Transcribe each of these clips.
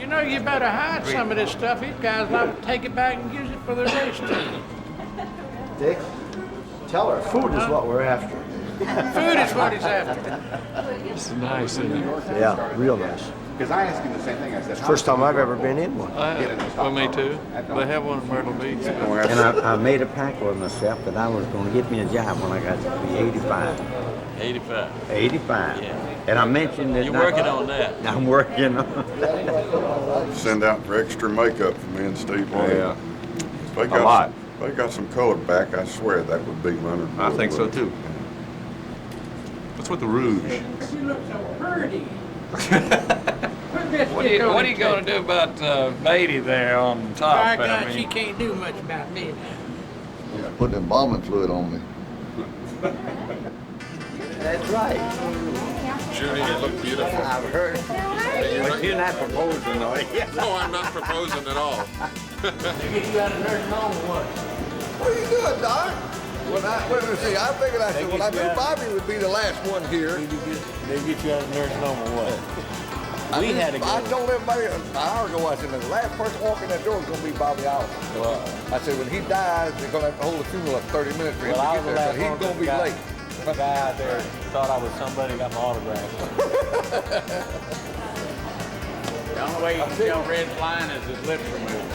You know, you better hide some of this stuff. These guys like to take it back and use it for their race team. Dick, tell her food is what we're after. Food is what he's after. It's nice, isn't it? Yeah, real nice. Because I asked him the same thing. I said, First time I've ever been in one. Well, me too. They have one in Myrtle Beach. And I made a pact with myself that I was going to get me a job when I got to be 85. 85. 85. Yeah. And I mentioned that. You're working on that. I'm working on Send out for extra makeup for me and Steve. Yeah. If they got A lot. If they got some color back, I swear that would be running. I think so too. What's with the rouge? You look so pretty. What are you going to do about Beatty there on top? By God, she can't do much about me. Put embalming fluid on me. That's right. Judy, you look beautiful. I've heard. But you're not proposing, though. No, I'm not proposing at all. They get you out of nursing home or what? What are you doing, Doc? I figured I said, well, I knew Bobby would be the last one here. They get you out of nursing home or what? I told everybody an hour ago, I said, the last person walking that door is going to be Bobby Allen. I said, when he dies, they're going to have to hold a funeral up 30 minutes for him to get there. So he's going to be late. The guy out there thought I was somebody, got my autograph. The only way you can tell Red's lying is his lips are moving.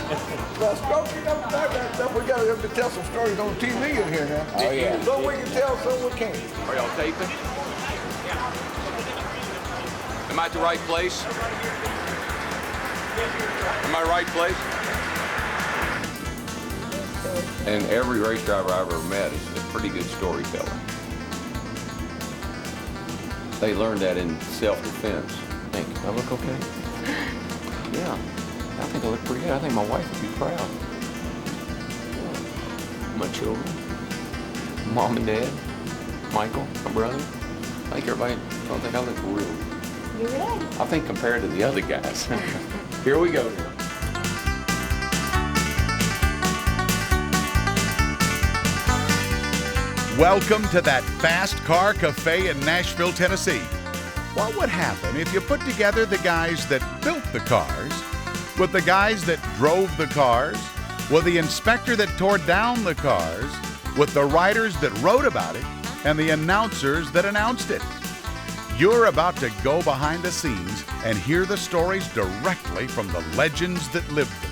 Well, Strokes, you know, that stuff, we got to tell some stories on TV in here now. Oh, yeah. Some we can tell, some we can't. Are y'all taping? Am I at the right place? Am I right place? And every race driver I've ever met is a pretty good storyteller. They learned that in self-defense. I think, I look okay? Yeah, I think I look pretty good. I think my wife would be proud. My children, mom and dad, Michael, my brother. I think everybody, I think I look real. You're good. I think compared to the other guys. Here we go. Welcome to that Fast Car Cafe in Nashville, Tennessee. What would happen if you put together the guys that built the cars with the guys that drove the cars, with the inspector that tore down the cars, with the writers that wrote about it, and the announcers that announced it? You're about to go behind the scenes and hear the stories directly from the legends that lived them.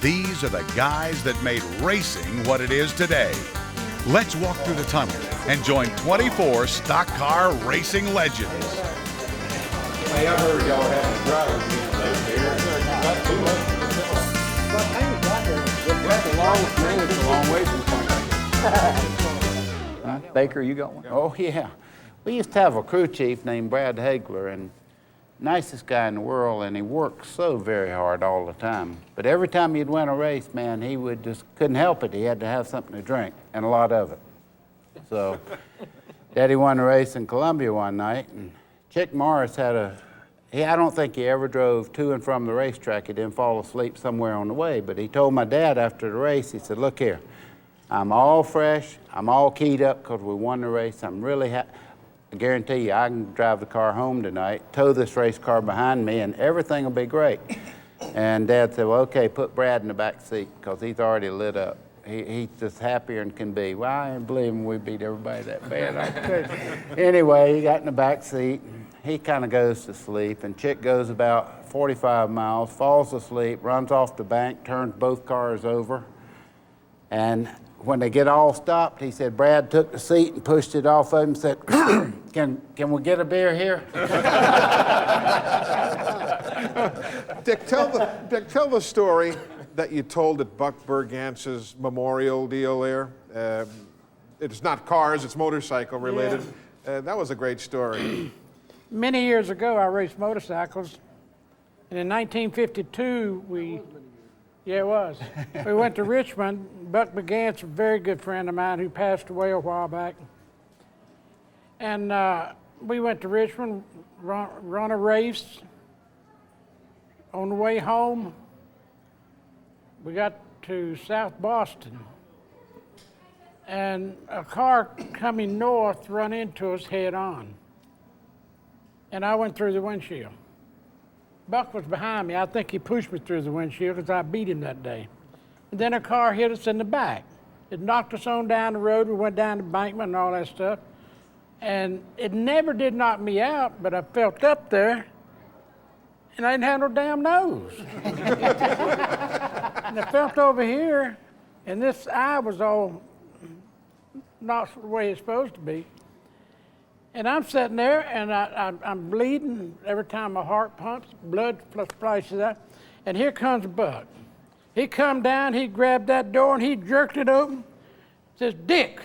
These are the guys that made racing what it is today. Let's walk through the tunnel and join 24 stock car racing legends. Hey, I heard y'all having drivers meetings here. That's a long way from Baker, you got one? Oh, yeah. We used to have a crew chief named Brad Hagler, and nicest guy in the world, and he worked so very hard all the time. But every time he'd win a race, man, he would just couldn't help it. He had to have something to drink, and a lot of it. So Daddy won a race in Columbia one night, and Chick Morris had I don't think he ever drove to and from the racetrack. He didn't fall asleep somewhere on the way, but he told my dad after the race, he said, look here, I'm all fresh, I'm all keyed up because we won the race. I'm really happy. I guarantee you, I can drive the car home tonight, tow this race car behind me, and everything will be great. And Dad said, well, okay, put Brad in the back seat, because he's already lit up. He's just happier than can be. Well, I ain't believing we beat everybody that bad. Anyway, he got in the back seat. He kind of goes to sleep, and Chick goes about 45 miles, falls asleep, runs off the bank, turns both cars over, and when they get all stopped, he said, Brad took the seat and pushed it off of him and said, can we get a beer here? Dick, tell the story that you told at Buck Bergance's memorial deal there. It's not cars, it's motorcycle related. Yeah. That was a great story. Many years ago, I raced motorcycles, and in 1952, it was. We went to Richmond. Buck Begance, a very good friend of mine who passed away a while back. And we went to Richmond, run a race. On the way home, we got to South Boston. And a car coming north run into us head on. And I went through the windshield. Buck was behind me. I think he pushed me through the windshield because I beat him that day. And then a car hit us in the back. It knocked us on down the road. We went down the embankment and all that stuff. And it never did knock me out, but I felt up there, and I didn't have no damn nose. And I felt over here, and this eye was all not the way it's supposed to be. And I'm sitting there, and I'm bleeding every time my heart pumps, blood splashes out. And here comes Buck. He come down, he grabbed that door, and he jerked it open. Says, Dick,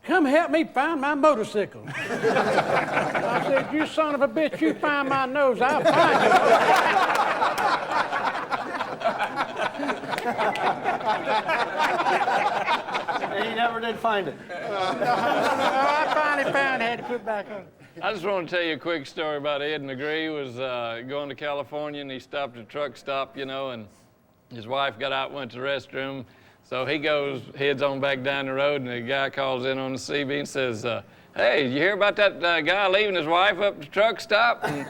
come help me find my motorcycle. I said, you son of a bitch, you find my nose, I'll find And he never did find it. I finally found it, had to put it back on. I just want to tell you a quick story about Ed Negree. He was going to California, and he stopped at a truck stop, you know, and his wife got out, went to the restroom. So he heads on back down the road, and the guy calls in on the CB and says, hey, did you hear about that guy leaving his wife up at the truck stop? And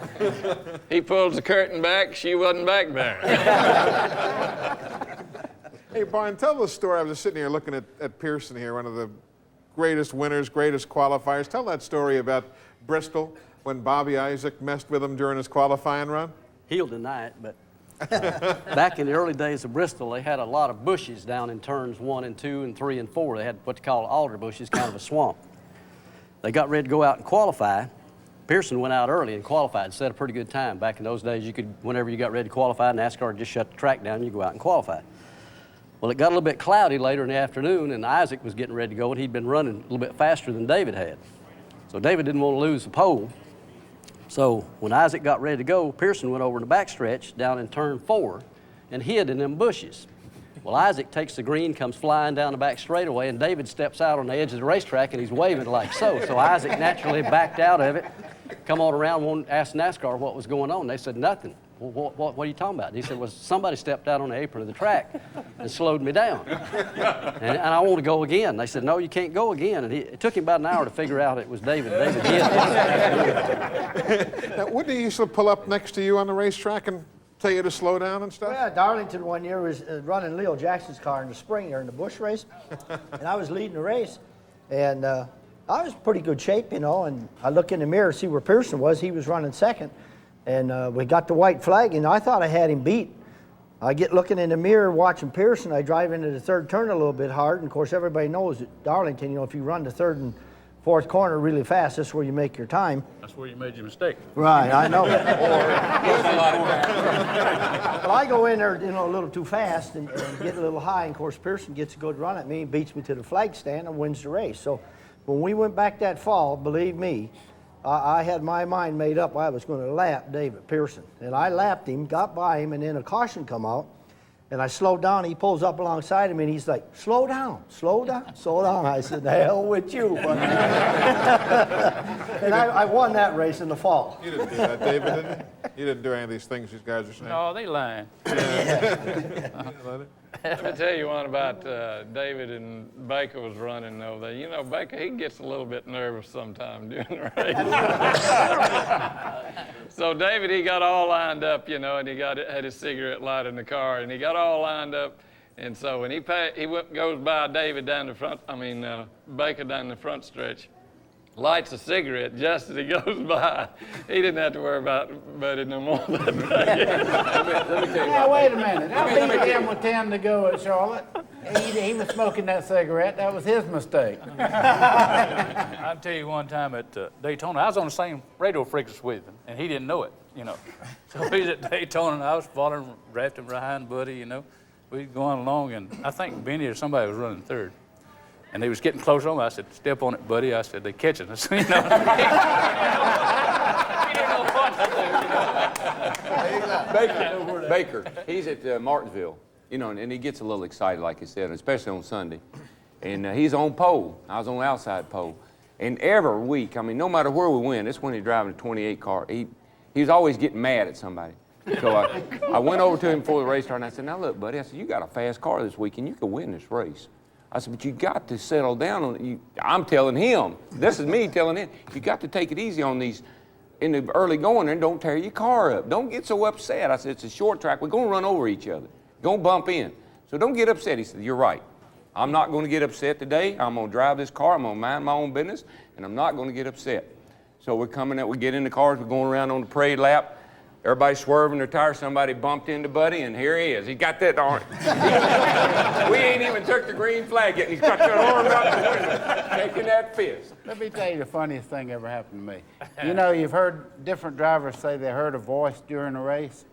he pulls the curtain back. She wasn't back there. Hey, Barn, tell the story. I was just sitting here looking at Pearson here, one of the greatest winners, greatest qualifiers. Tell that story about Bristol when Bobby Isaac messed with him during his qualifying run. He'll deny it, but back in the early days of Bristol, they had a lot of bushes down in turns 1 and 2 and 3 and 4. They had what they call alder bushes, kind of a swamp. They got ready to go out and qualify. Pearson went out early and qualified, set a pretty good time. Back in those days, you could, whenever you got ready to qualify, NASCAR would just shut the track down and you go out and qualify. Well, it got a little bit cloudy later in the afternoon, and Isaac was getting ready to go, and he'd been running a little bit faster than David had. So David didn't want to lose the pole. So when Isaac got ready to go, Pearson went over in the backstretch down in turn 4 and hid in them bushes. Well, Isaac takes the green, comes flying down the back straightaway, and David steps out on the edge of the racetrack, and he's waving like so. So Isaac naturally backed out of it, come on around, asked NASCAR what was going on. They said, nothing. Well, what are you talking about? And he said, well, somebody stepped out on the apron of the track and slowed me down. And I want to go again. They said, no, you can't go again. And it took him about an hour to figure out it was David. David hid. Now, wouldn't he used to pull up next to you on the racetrack and tell you to slow down and stuff? Well, Darlington one year was running Leo Jackson's car in the spring there in the Busch race, and I was leading the race, and I was in pretty good shape, you know, and I look in the mirror to see where Pearson was. He was running second, and we got the white flag, and I thought I had him beat. I get looking in the mirror watching Pearson. I drive into the third turn a little bit hard, and of course everybody knows at Darlington, you know, if you run the third and fourth corner really fast, that's where you make your time. That's where you made your mistake. Right, I know. But I go in there, you know, a little too fast and get a little high, and of course Pearson gets a good run at me, beats me to the flag stand and wins the race. So when we went back that fall, believe me, I had my mind made up I was going to lap David Pearson. And I lapped him, got by him, and then a caution come out. And I slowed down. He pulls up alongside him, and he's like, slow down, slow down, slow down. I said, the hell with you. And I won that race in the fall. You didn't do that, David, did you? You didn't do any of these things these guys are saying. No, they lying. Let me tell you one about David and Baker was running over there. You know, Baker, he gets a little bit nervous sometime during the race. So David, he got all lined up, you know, and he had his cigarette light in the car, and he got all lined up. And so when he goes by David down the front, Baker down the front stretch, lights a cigarette just as he goes by. He didn't have to worry about Buddy no more that day. Let me tell you. Now, wait a minute. I beat him with 10 to go at Charlotte. He was smoking that cigarette. That was his mistake. I'll tell you one time at Daytona, I was on the same radio frequency with him, and he didn't know it, you know. So he's at Daytona, and I was following, wrapped him behind Buddy, you know. We was going along, and I think Benny or somebody was running third. And they was getting close on me. I said, step on it, buddy. I said, they're catching us. You know? Baker, he's at Martinsville, you know, and he gets a little excited, like you said, especially on Sunday. And he's on pole. I was on the outside pole. And every week, I mean, no matter where we win, this when he's driving a 28 car, he was always getting mad at somebody. So I went over to him before the race started, and I said, now look, buddy, I said, you got a fast car this week, and you can win this race. I said, but you got to settle down on it. I'm telling him, this is me telling him, you got to take it easy on these in the early going and don't tear your car up. Don't get so upset. I said, it's a short track. We're going to run over each other. Going to bump in. So don't get upset. He said, you're right. I'm not going to get upset today. I'm going to drive this car. I'm going to mind my own business, and I'm not going to get upset. So we're coming out. We get in the cars. We're going around on the parade lap. Everybody's swerving their tires. Somebody bumped into Buddy, and here he is. He got that arm. We ain't even took the green flag yet, and he's got that arm out the window, taking that fist. Let me tell you the funniest thing ever happened to me. You know, you've heard different drivers say they heard a voice during a race.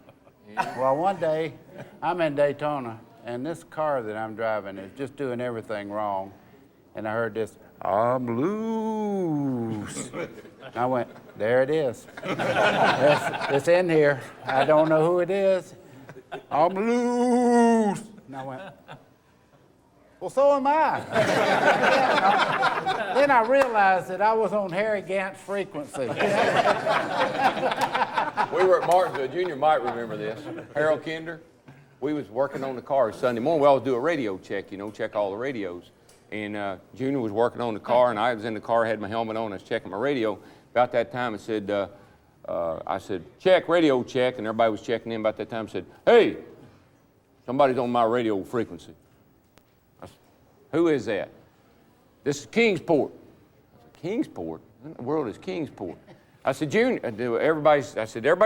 Well, one day, I'm in Daytona, and this car that I'm driving is just doing everything wrong. And I heard this, I'm loose. And I went, there it is. It's in here. I don't know who it is. I'm loose. And I went, well, so am I. Then I realized that I was on Harry Gant's frequency. We were at Martinsville. Junior might remember this. Harold Kinder. We was working on the car Sunday morning. We always do a radio check, you know, check all the radios. And Junior was working on the car, and I was in the car, had my helmet on, I was checking my radio. About that time, I said, check, radio check, and everybody was checking in. About that time, I said, hey, somebody's on my radio frequency. I said, who is that? This is Kingsport. I said, Kingsport? What in the world is Kingsport? I said, Junior, everybody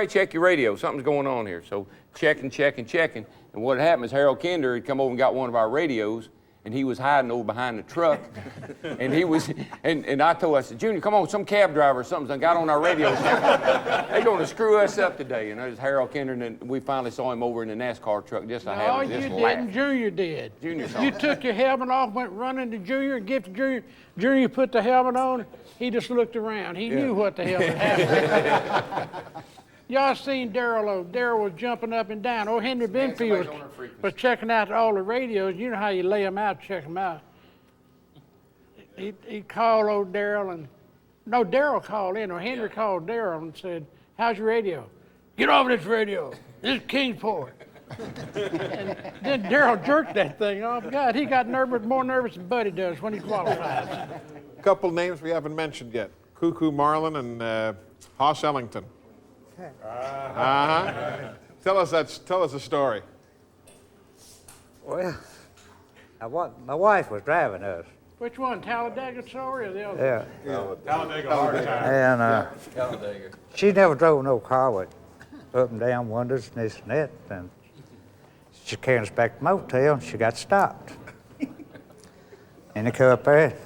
check your radio. Something's going on here. So checking. And what happened is Harold Kinder had come over and got one of our radios, and he was hiding over behind the truck. And he was, and I said, Junior, come on, some cab driver or something got on our radio. They're going to screw us up today. And it was Harold Kinder, and then we finally saw him over in the NASCAR truck just to have him just laugh. No, you didn't. Junior did. Junior saw You it. took your helmet off, went running to Junior, and get to Junior. Junior put the helmet on. He just looked around. He knew what the hell had happened. Y'all seen Darrell? Darrell was jumping up and down. Oh, Henry Benfield was checking out all the radios. You know how you lay them out, check them out. He called old Darrell, and no, Darrell called in, or Henry called Darrell and said, how's your radio? Get off this radio. This is Kingsport. And then Darrell jerked that thing off. God, he got nervous, more nervous than Buddy does when he qualifies. A couple names we haven't mentioned yet. Cuckoo Marlin and Hoss Ellington. Tell us a story. Well, my wife was driving us. Which one, Talladega story or the other? Yeah. Talladega hard time. And Talladega. she never drove no car with up and down windows and this and that. And she carried us back to the motel, and she got stopped. And they come up there,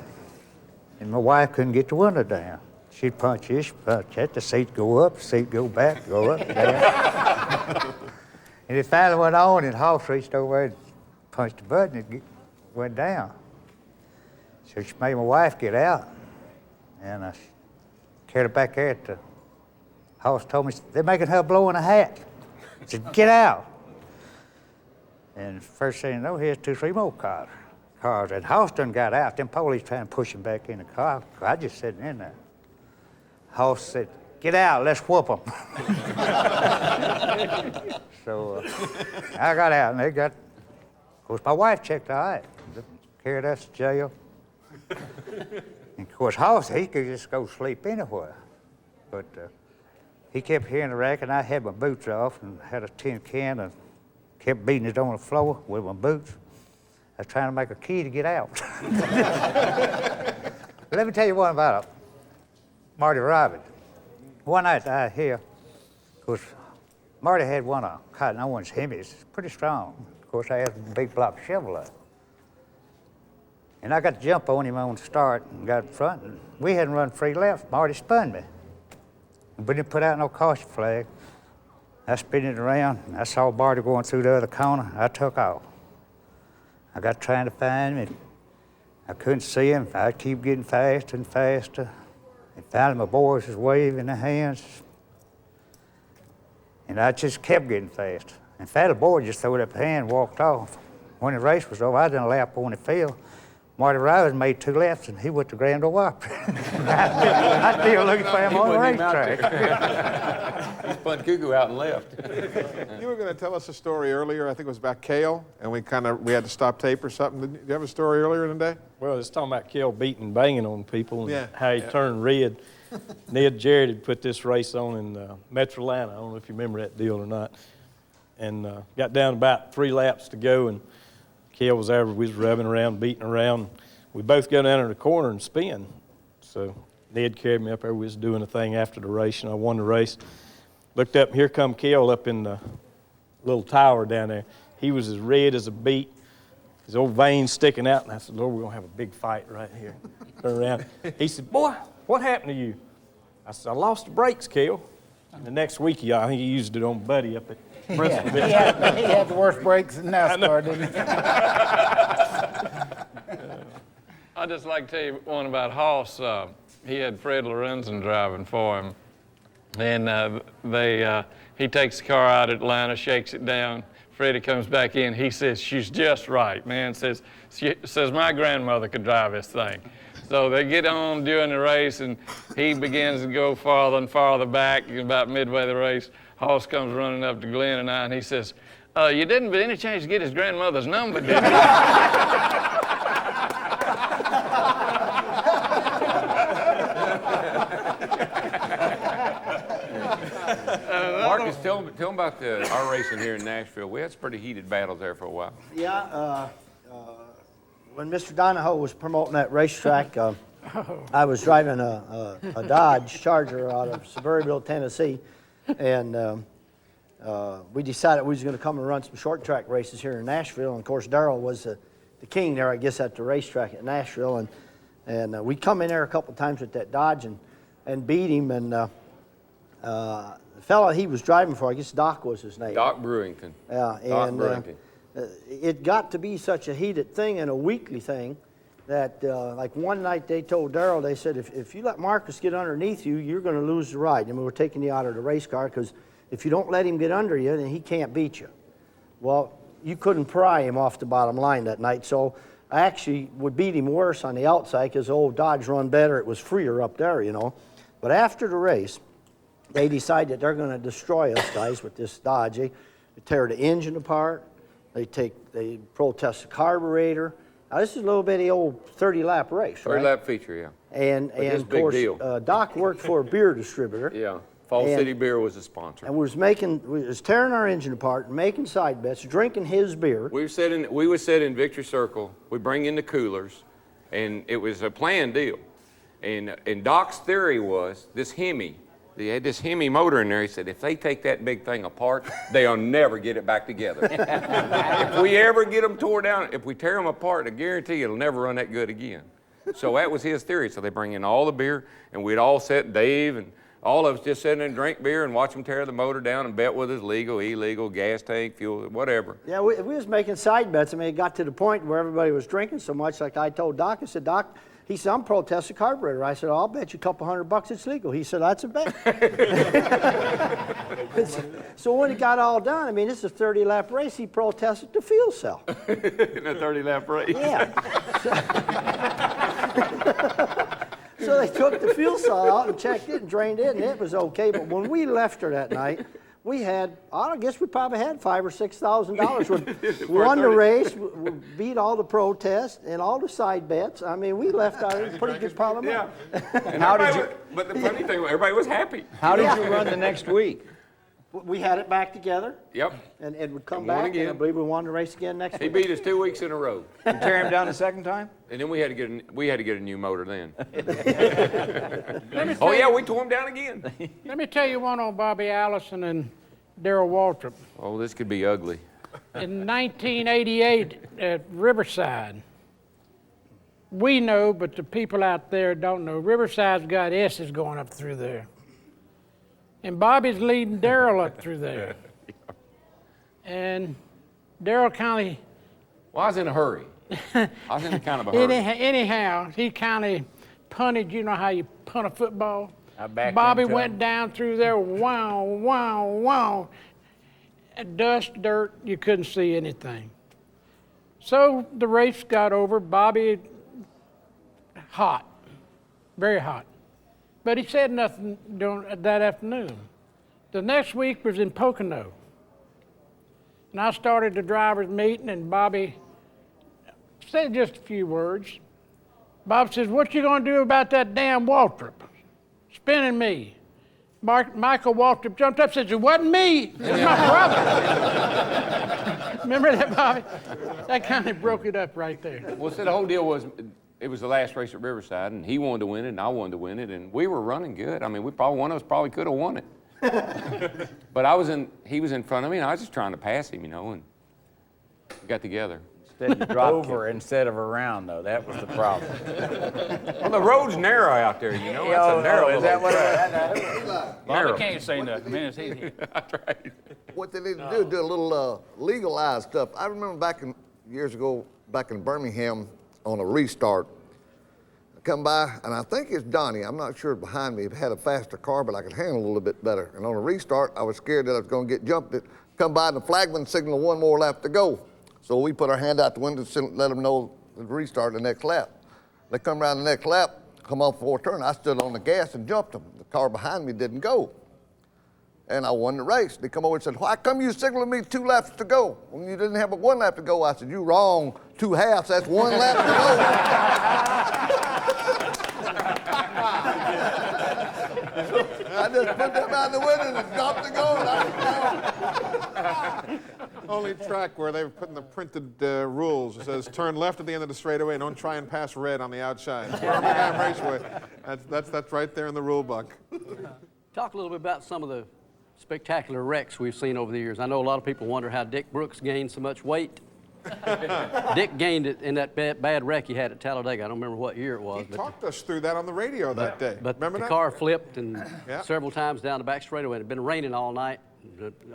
and my wife couldn't get the window down. She'd punch this, she'd punch that, the seat go up, the seat go back, go up, down. And it finally went on, and Hoss reached over and punched the button, and it went down. So she made my wife get out, and I carried her back there at the Hoss told me, they're making her blow in a hat. I said, get out. And first thing you know, here's 2, 3 more cars. And Hoss done got out. Them police trying to push him back in the car. I just sitting in there. Hoss said, get out, let's whoop them. So I got out, and they got, of course, my wife checked all right. Carried us to jail. And of course, Hoss, he could just go sleep anywhere. But he kept hearing the racket, and I had my boots off and had a tin can and kept beating it on the floor with my boots. I was trying to make a key to get out. Let me tell you one about Marty Robbins. One night I here, of course, Marty had one of Cotton Owens Hemis, pretty strong. Of course, I had a big block Chevrolet. And I got to jump on him on the start and got in front, and we hadn't run 3 laps. Marty spun me. We didn't put out no caution flag. I spin it around, and I saw Marty going through the other corner. I took off. I got trying to find him, and I couldn't see him. I keep getting faster and faster. And finally, my boys was waving their hands, and I just kept getting faster. And finally, the boy just threw up a hand and walked off. When the race was over, I done a lap on the field. Marty Robbins made 2 laps, and he went to Grand Ole Opry. I still looking for him on the racetrack. He spun Cuckoo out and left. You were going to tell us a story earlier. I think it was about Cale, and we had to stop tape or something. Did you have a story earlier in the day? Well, it's talking about Cale beating and banging on people and how he turned red. Ned Jarrett had put this race on in Metrolina. I don't know if you remember that deal or not. And got down about 3 laps to go, and Kel was there. We was rubbing around, beating around. We both go down in the corner and spin. So Ned carried me up there. We was doing a thing after the race, and I won the race. Looked up, and here come Kel up in the little tower down there. He was as red as a beet, his old veins sticking out. And I said, Lord, we're going to have a big fight right here. Turn around. He said, boy, what happened to you? I said, I lost the brakes, Kel. And the next week, I think he used it on Buddy up at Bristol. Yeah, he had the worst brakes in NASCAR, didn't he? I'd just like to tell you one about Hoss. He had Fred Lorenzen driving for him. And he takes the car out of Atlanta, shakes it down. Freddie comes back in. He says, she's just right, man. Says my grandmother could drive this thing. So they get on during the race, and he begins to go farther and farther back. About midway the race, Hoss comes running up to Glenn and I, and he says, you didn't by any chance get his grandmother's number, did you? Marcus, tell them about our racing here in Nashville. We had some pretty heated battles there for a while. Yeah, when Mr. Donahoe was promoting that racetrack, I was driving a Dodge Charger out of Sevierville, Tennessee, and we decided we was going to come and run some short track races here in Nashville. And of course, Darrell was the king there, I guess, at the racetrack at Nashville, and we come in there a couple times with that Dodge and beat him. And the fella he was driving for, I guess Doc was his name. Doc Brewington. Yeah, Doc and Brewington. It got to be such a heated thing and a weekly thing that like one night they told Darrell, they said, if you let Marcus get underneath you, you're going to lose the ride. And we're taking you out of the race car because if you don't let him get under you, then he can't beat you. Well, you couldn't pry him off the bottom line that night, so I actually would beat him worse on the outside because old Dodge run better. It was freer up there, you know. But after the race, they decided they're going to destroy us guys with this Dodge. They tear the engine apart. They protest the carburetor. Now, this is a little bitty old 30-lap race, right? 30-lap feature, yeah. And of course, Doc worked for a beer distributor. Yeah, Fall City Beer was a sponsor. And we was tearing our engine apart, making side bets, drinking his beer. We would sit in Victory Circle. We bring in the coolers, and it was a planned deal. And Doc's theory was this Hemi. He had this Hemi motor in there. He said, if they take that big thing apart, they'll never get it back together. If we ever get them tore down, if we tear them apart, I guarantee it'll never run that good again. So that was his theory. So they bring in all the beer, and we'd all sit, Dave, and all of us just sit there and drink beer and watch them tear the motor down and bet whether it's legal, illegal, gas tank, fuel, whatever. Yeah, we was making side bets. I mean, it got to the point where everybody was drinking so much, like I told Doc, I said, Doc, he said, I'm protesting carburetor. I said, I'll bet you a couple $100 it's legal. He said, that's a bet. So when it got all done, I mean, this is a 30-lap race. He protested the fuel cell. In a 30-lap race. Yeah. So they took the fuel cell out and checked it and drained it, and it was okay. But when we left her that night, we had, I guess we probably had $5,000 or $6,000. We won the race, we beat all the protests and all the side bets. I mean, we left out a pretty good pile of money. And how did you? But the funny thing, everybody was happy. How did you run the next week? We had it back together. Yep. And it would come And won back, again. and I believe we won the race again next week. He beat us 2 weeks in a row. You tear him down the second time? And then we had to get a new motor then. Oh yeah, we tore him down again. Let me tell you one on Bobby Allison and Darrell Waltrip. Oh, this could be ugly. In 1988 at Riverside, we know, but the people out there don't know, Riverside's got S's going up through there. And Bobby's leading Darrell up through there. And Darrell kind of... Well, I was in a hurry. I was in a kind of a hurry. Anyhow, he kind of punted, you know how you punt a football? Bobby went down through there, wow, wow, wow. Dust, dirt, you couldn't see anything. So the race got over. Bobby, hot, very hot. But he said nothing during that afternoon. The next week was in Pocono. And I started the driver's meeting, and Bobby said just a few words. Bob says, what you gonna do about that damn Waltrip? spinning me. Michael walked up, jumped up, said, "It wasn't me. It was my brother." Remember that, Bobby? That kind of broke it up right there. Well, see, the whole deal was, it was the last race at Riverside, and he wanted to win it, and I wanted to win it, and we were running good. I mean, one of us probably could have won it. But he was in front of me, and I was just trying to pass him, and we got together. Instead you dropped over instead of around, though. That was the problem. Well, the road's narrow out there, That's a narrow is that what Bobby can't say nothing. Man, That's right. What they need to do a little legalized stuff. I remember years ago, back in Birmingham on a restart, I come by, and I think it's Donnie, I'm not sure, behind me, had a faster car, but I could handle a little bit better. And on a restart, I was scared that I was going to get jumped. Come by, and the flagman signaled one more lap to go. So we put our hand out the window to let them know to restart the next lap. They come around the next lap, come off for a turn. I stood on the gas and jumped them. The car behind me didn't go. And I won the race. They come over and said, "Why come you signaling me 2 laps to go when you didn't have but 1 lap to go?" I said, "You wrong. 2 halves, that's 1 lap to go." I just put them out the window and stopped the goal. Only track where they've put in the printed rules. It says turn left at the end of the straightaway and don't try and pass red on the outside. Birmingham Raceway. That's right there in the rule book. Talk a little bit about some of the spectacular wrecks we've seen over the years. I know a lot of people wonder how Dick Brooks gained so much weight. Dick gained it in that bad wreck he had at Talladega. I don't remember what year it was. He talked us through that on the radio that day. But remember the that? car flipped and Yeah. several times down the back straightaway. It had been raining all night.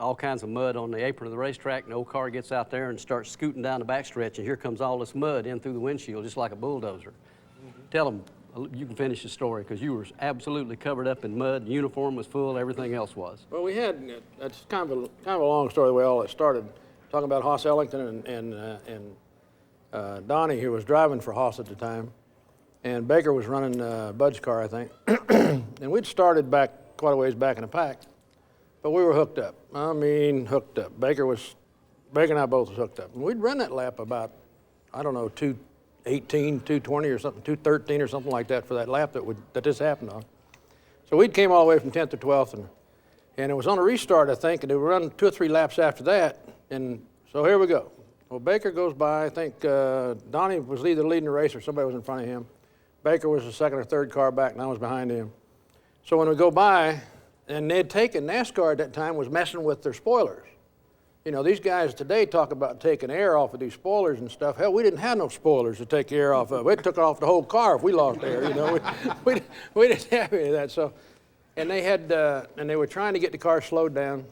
All kinds of mud on the apron of the racetrack, and the old car gets out there and starts scooting down the backstretch, and here comes all this mud in through the windshield, just like a bulldozer. Tell them, you can finish the story, because you were absolutely covered up in mud, the uniform was full, everything else was. Well, we had, that's kind of a long story the way all it started, talking about Hoss Ellington and Donnie, who was driving for Hoss at the time, and Baker was running Bud's car, I think. And we'd started back quite a ways back in the pack. But we were hooked up. I mean, hooked up. Baker and I both was hooked up. And we'd run that lap about, I don't know, 2:18, 2:20 or something, 2:13 or something like that for that lap that this happened on. So we'd came all the way from 10th to 12th, and it was on a restart, I think, and they were running 2 or 3 laps after that. And so here we go. Well, Baker goes by. I think Donnie was either leading the race or somebody was in front of him. Baker was the second or third car back, and I was behind him. So when we go by, and they'd taken, NASCAR at that time was messing with their spoilers. You know, these guys today talk about taking air off of these spoilers and stuff. Hell, we didn't have no spoilers to take air off of. We took off the whole car if we lost air, you know. We didn't have any of that. So, and they had, and they were trying to get the car slowed down,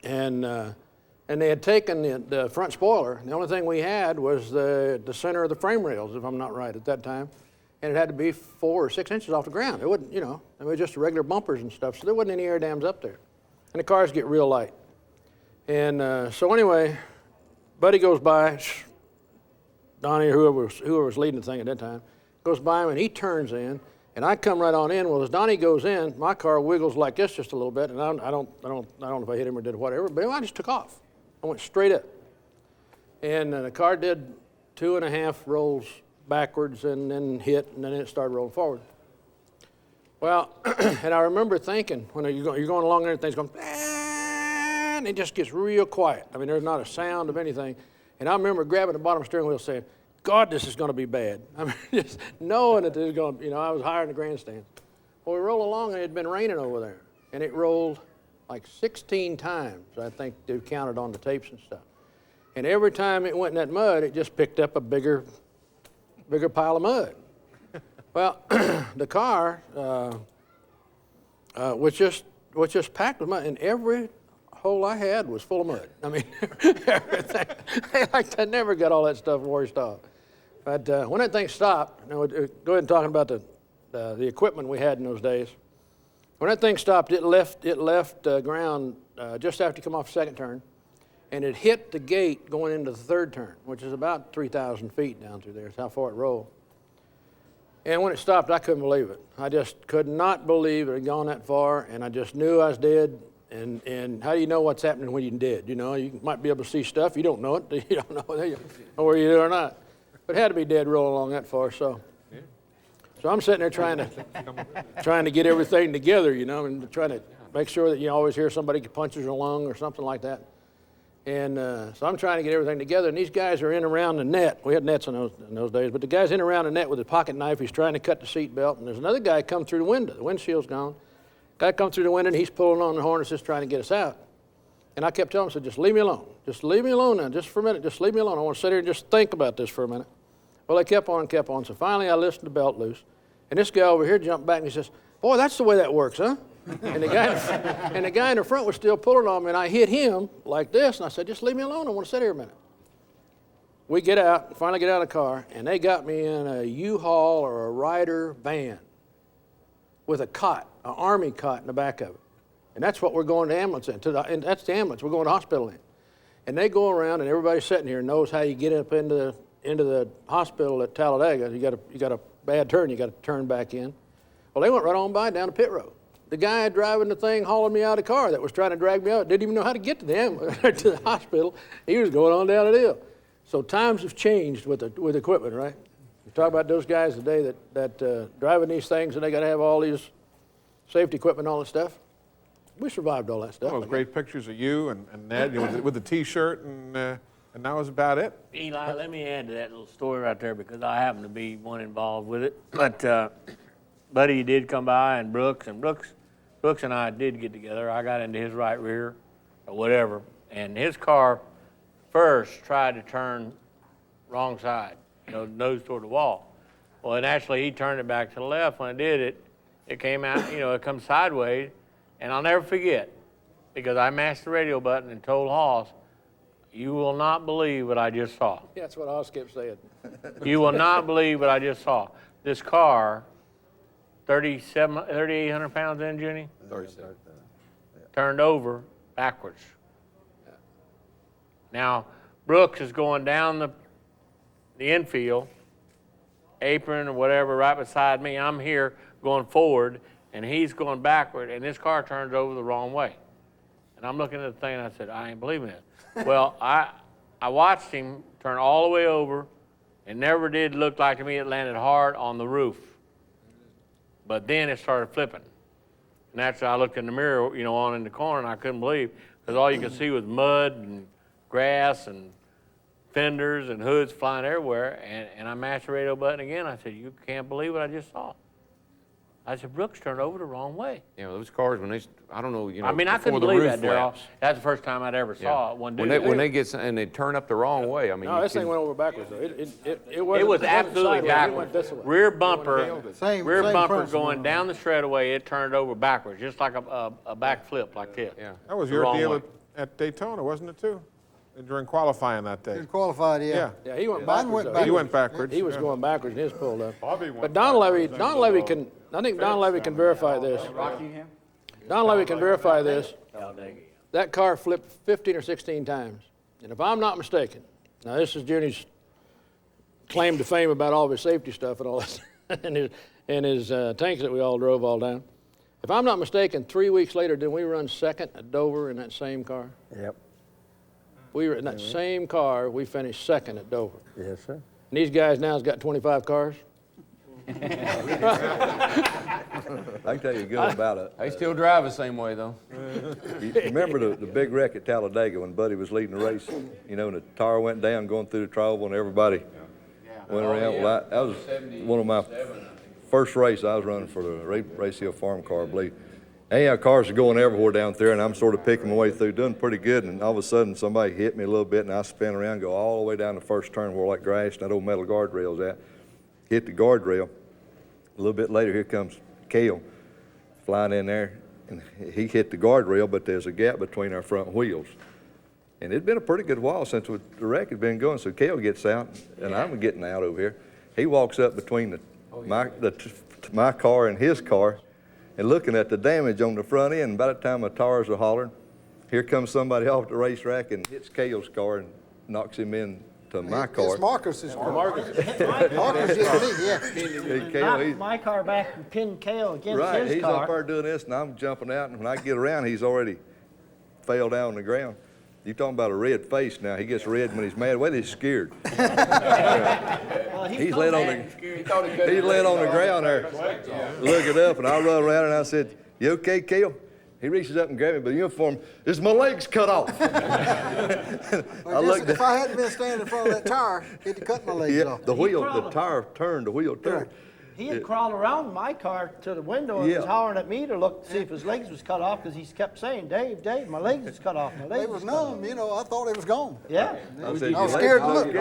and they had taken the front spoiler. The only thing we had was the center of the frame rails, if I'm not right, at that time. And it had to be 4 or 6 inches off the ground. It wouldn't, you know, it was just regular bumpers and stuff, so there wasn't any air dams up there. And the cars get real light. And so anyway, Buddy goes by, Donnie or whoever was leading the thing at that time, goes by him and he turns in, and I come right on in. Well, as Donnie goes in, my car wiggles like this just a little bit, and I don't know if I hit him or did whatever, but anyway, I just took off. I went straight up. And the car did 2.5 rolls backwards and then hit, and then it started rolling forward. Well, and I remember thinking, when you're going along and everything's going, and it just gets real quiet. I mean, there's not a sound of anything. And I remember grabbing the bottom steering wheel saying, God, this is going to be bad. I mean, just knowing that this is going to, you know, I was higher in the grandstand. Well, we rolled along, and it had been raining over there. And it rolled like 16 times, I think they counted on the tapes and stuff. And every time it went in that mud, it just picked up a bigger pile of mud. Well, the car was just packed with mud, and every hole I had was full of mud. I mean, everything. I never got all that stuff washed off. But when that thing stopped, now go ahead and talk about the equipment we had in those days. When that thing stopped, it left ground just after you come off the second turn, and it hit the gate going into the third turn, which is about 3,000 feet down through there. That's how far it rolled. And when it stopped, I couldn't believe it. I just could not believe it had gone that far, and I just knew I was dead. And how do you know what's happening when you're dead? You know, you might be able to see stuff. You don't know it. You don't know whether you do or not. But it had to be dead rolling along that far. So So I'm sitting there trying to get everything together, you know, and trying to make sure that you always hear somebody punches your lung or something like that. And so I'm trying to get everything together, and these guys are in around the net. We had nets in those days, but the guy's in around the net with a pocket knife. He's trying to cut the seat belt, and there's another guy come through the window. The windshield's gone. Guy come through the window, and he's pulling on the harnesses trying to get us out. And I kept telling him, I said, just leave me alone. Just leave me alone now, just for a minute. Just leave me alone. I want to sit here and just think about this for a minute. Well, they kept on and kept on. So finally, I lifted the belt loose, and this guy over here jumped back, and he says, boy, that's the way that works, huh? And the guy in the front was still pulling on me, and I hit him like this, and I said, just leave me alone. I want to sit here a minute. We get out, finally get out of the car, and they got me in a U-Haul or a Ryder van with a cot, an Army cot in the back of it. And that's what we're going to ambulance in, and that's the ambulance we're going to hospital in. And they go around, and everybody sitting here knows how you get up into the hospital at Talladega. You got a bad turn, you got to turn back in. Well, they went right on by down the pit road. The guy driving the thing, hauling me out of the car that was trying to drag me out, didn't even know how to get to the hospital. He was going on down the hill. So times have changed with equipment, right? You talk about those guys today that driving these things, and they got to have all these safety equipment and all that stuff. We survived all that stuff. Those great pictures of you and Ned with the T-shirt, and that was about it. Eli, let me add to that little story right there because I happen to be one involved with it. But Buddy did come by, and Brooks and I did get together. I got into his right rear or whatever, and his car first tried to turn wrong side, nose toward the wall. Well, and actually he turned it back to the left. When it did it came out, it comes sideways, and I'll never forget because I mashed the radio button and told Hoss, you will not believe what I just saw. Yeah, that's what Hoss kept saying. You will not believe what I just saw. This car, 3,800 pounds in, Junie? 37. Turned over backwards. Now, Brooks is going down the infield, apron or whatever, right beside me. I'm here going forward, and he's going backward, and this car turns over the wrong way. And I'm looking at the thing, and I said, I ain't believing it. Well, I watched him turn all the way over. It never did look like to me it landed hard on the roof. But then it started flipping. And that's I looked in the mirror, on in the corner, and I couldn't believe, because all you could see was mud and grass and fenders and hoods flying everywhere. And I mashed the radio button again. I said, you can't believe what I just saw. I said, Brooks turned over the wrong way. Yeah, those cars, when I don't know, I mean, I couldn't believe that, Darryl. That's the first time I'd ever saw it. When they get, and they turn up the wrong way, I mean. No, this thing went over backwards, though. It was absolutely backwards. Rear bumper going down the straightaway, it turned over backwards, just like a back flip like this. Yeah. That was your deal at Daytona, wasn't it, too? During qualifying that day. He qualified, yeah. Yeah, he went backwards. He went backwards. He was going backwards and his pulled up. But Don Levy can, I think Don Levy can verify this. Don Levy can verify this. That car flipped 15 or 16 times. And if I'm not mistaken, now this is Junie's claim to fame about all of his safety stuff and all that, and his tanks that we all drove all down. If I'm not mistaken, 3 weeks later, didn't we run second at Dover in that same car? Yep. We were in that same car, we finished second at Dover. Yes, sir. And these guys now has got 25 cars. I can tell you good about it. They still drive the same way, though. You remember the big wreck at Talladega when Buddy was leading the race? And the tire went down going through the trough and everybody went around. Well, that was one of my first race I was running for the Race Hill Farm car, I believe. Anyhow, cars are going everywhere down there, and I'm sort of picking my way through, doing pretty good, and all of a sudden somebody hit me a little bit, and I spin around, go all the way down the first turn where that grass and that old metal guardrail's at. Hit the guardrail. A little bit later, here comes Cale flying in there, and he hit the guardrail, but there's a gap between our front wheels. And it'd been a pretty good while since the wreck had been going, so Cale gets out, and I'm getting out over here. He walks up between my car and his car, and looking at the damage on the front end. By the time the tires are hollering, here comes somebody off the racetrack and hits Cale's car and knocks him into my car. It's Marcus's car. Marcus yeah. My car back and pinned Cale against right, his he's car. up there doing this, and I'm jumping out, and when I get around, he's already fell down on the ground. You talking about a red face now. He gets red when he's mad. Well, he's scared. he's laying on the ground there, looking up, and I run around and I said, "You okay, Kale?" He reaches up and grabs me by the uniform. "Is my legs cut off?" If I hadn't been standing in front of that tire, it'd have cut my legs off. The tire turned, the wheel turned. He had crawled around my car to the window and was hollering at me to look, see if his legs was cut off, because he kept saying, Dave, my legs was cut off. My legs They was numb, you know, I thought it was gone. Yeah. I was scared to look.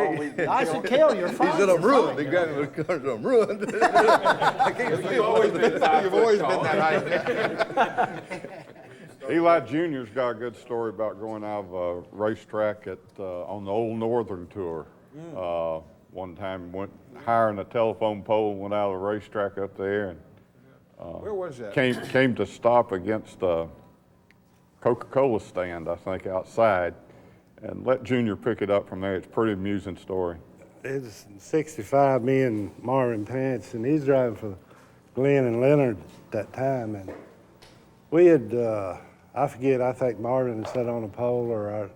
I said, Kale, you're fine. He said, "I'm ruined." He grabbed me by the car and said, "I'm ruined." I can't feel You've always been that height. Eli Jr.'s got a good story about going out of a racetrack on the old Northern Tour. One time went hiring a telephone pole, went out of the racetrack up there, and where was that? Came to stop against a Coca-Cola stand, I think, outside, and let Junior pick it up from there. It's a pretty amusing story. It's 65, me and Marvin Pants, and he's driving for Glenn and Leonard at that time, and we had, I forget, I think Marvin had sat on a pole, or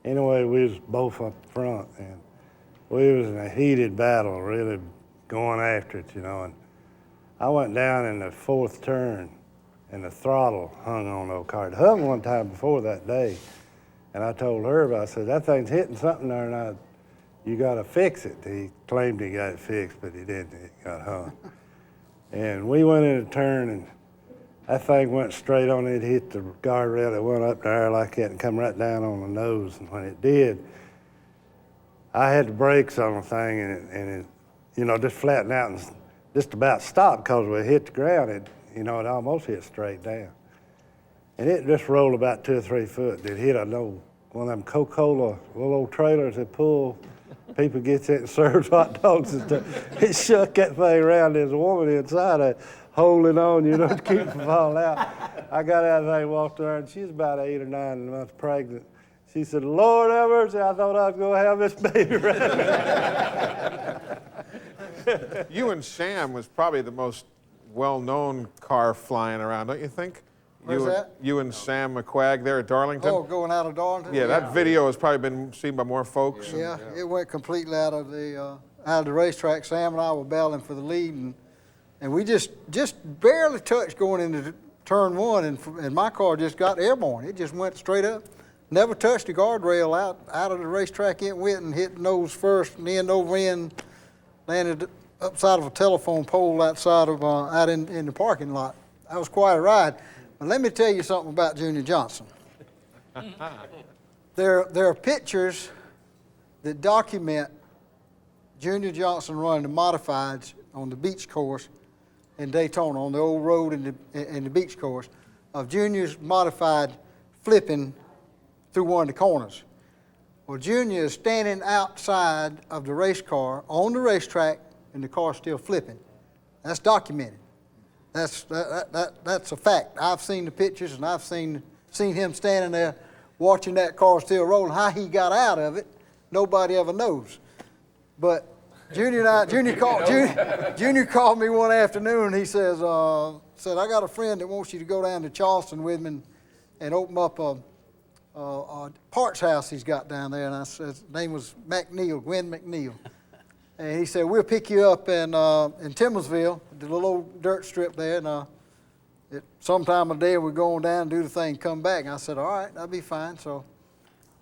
anyway, we was both up front, and we was in a heated battle, really going after it, you know, and I went down in the fourth turn, and the throttle hung on the old car. It hung one time before that day, and I told Herb, I said, "That thing's hitting something there, and you got to fix it." He claimed he got it fixed, but he didn't. It got hung. And we went in a turn, and that thing went straight on it, hit the guardrail. It went up there like that and come right down on the nose, and when it did, I had the brakes on the thing, and it, you know, just flattened out and just about stopped, because when it hit the ground, it almost hit straight down. And it just rolled about 2 or 3 foot. It hit one of them Coca-Cola little old trailers that pull, people gets it and serves hot dogs and stuff. It shook that thing around. There's a woman inside it holding on, to keep it from falling out. I got out of there, walked around, and she was about 8 or 9 months pregnant. She said, "Lord have mercy, I thought I was going to have this baby right now." You and Sam was probably the most well-known car flying around, don't you think? Where's that? You and Sam McQuagg there at Darlington? Oh, going out of Darlington? Yeah, that video has probably been seen by more folks. Yeah, it went completely out of the racetrack. Sam and I were battling for the lead, and we just barely touched going into turn 1, and my car just got airborne. It just went straight up. Never touched the guardrail out of the racetrack. It went and hit nose first, and then over in, landed upside of a telephone pole outside of out in the parking lot. That was quite a ride. But let me tell you something about Junior Johnson. There are pictures that document Junior Johnson running the modifieds on the beach course in Daytona, on the old road in the beach course, of Junior's modified flipping through one of the corners. Well, Junior is standing outside of the race car on the racetrack, and the car's still flipping. That's documented. That's a fact. I've seen the pictures, and I've seen him standing there watching that car still rolling. How he got out of it, nobody ever knows. But Junior called me one afternoon. He said, "I got a friend that wants you to go down to Charleston with me and open up a parts house he's got down there." And I said, his name was McNeil, Gwen McNeil. And he said, "We'll pick you up in Timmersville, the little old dirt strip there, and at some time of the day we're going down and do the thing, come back." And I said, "All right, that'll be fine." So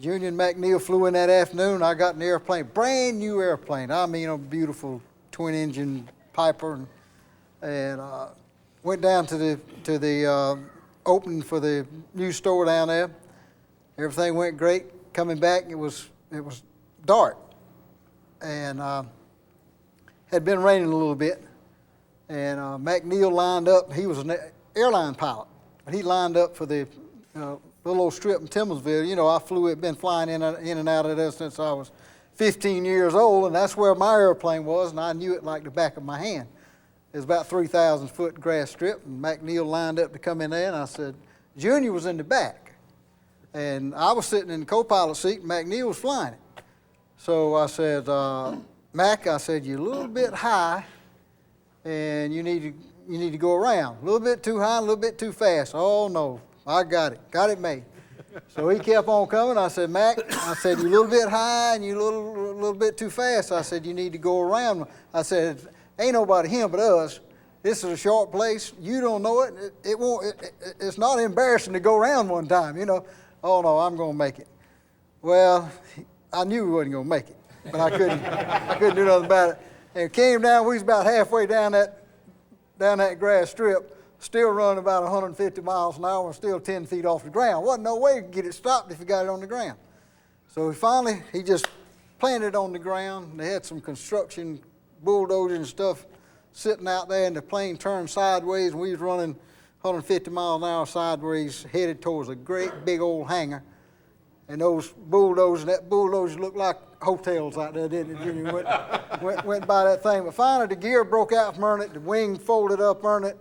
Junior and McNeil flew in that afternoon. I got in the airplane, brand new airplane. I mean, a beautiful twin-engine Piper, and went down to the opening for the new store down there. Everything went great. Coming back, it was dark, and had been raining a little bit. And McNeil lined up. He was an airline pilot, but he lined up for the little old strip in Timmersville. You know, I been flying in and out of there since I was 15 years old, and that's where my airplane was, and I knew it like the back of my hand. It was about 3,000 foot grass strip, and McNeil lined up to come in there, and I said, Junior was in the back. And I was sitting in the co-pilot seat, and McNeil was flying it. So I said, Mac, I said, "You're a little bit high, and you need to go around. A little bit too high, a little bit too fast." "Oh, no, I got it made." So he kept on coming. I said, "Mac," I said, "you're a little bit high, and you're a little bit too fast. I said, you need to go around. I said, ain't nobody here but us. This is a short place. You don't know it. It's not embarrassing to go around one time, you know. Oh no, I'm gonna make it. Well, I knew we wasn't gonna make it, but I couldn't do nothing about it. And came down, we was about halfway down that grass strip, still running about 150 miles an hour and still 10 feet off the ground. Wasn't no way to get it stopped if you got it on the ground. So he just planted it on the ground. They had some construction bulldozers and stuff sitting out there, and the plane turned sideways, and we was running 150 miles an hour sideways, headed towards a great big old hangar. And those bulldozers, that bulldozer looked like hotels out there, didn't it? Junior went by that thing. But finally, the gear broke out from under it, the wing folded up under it,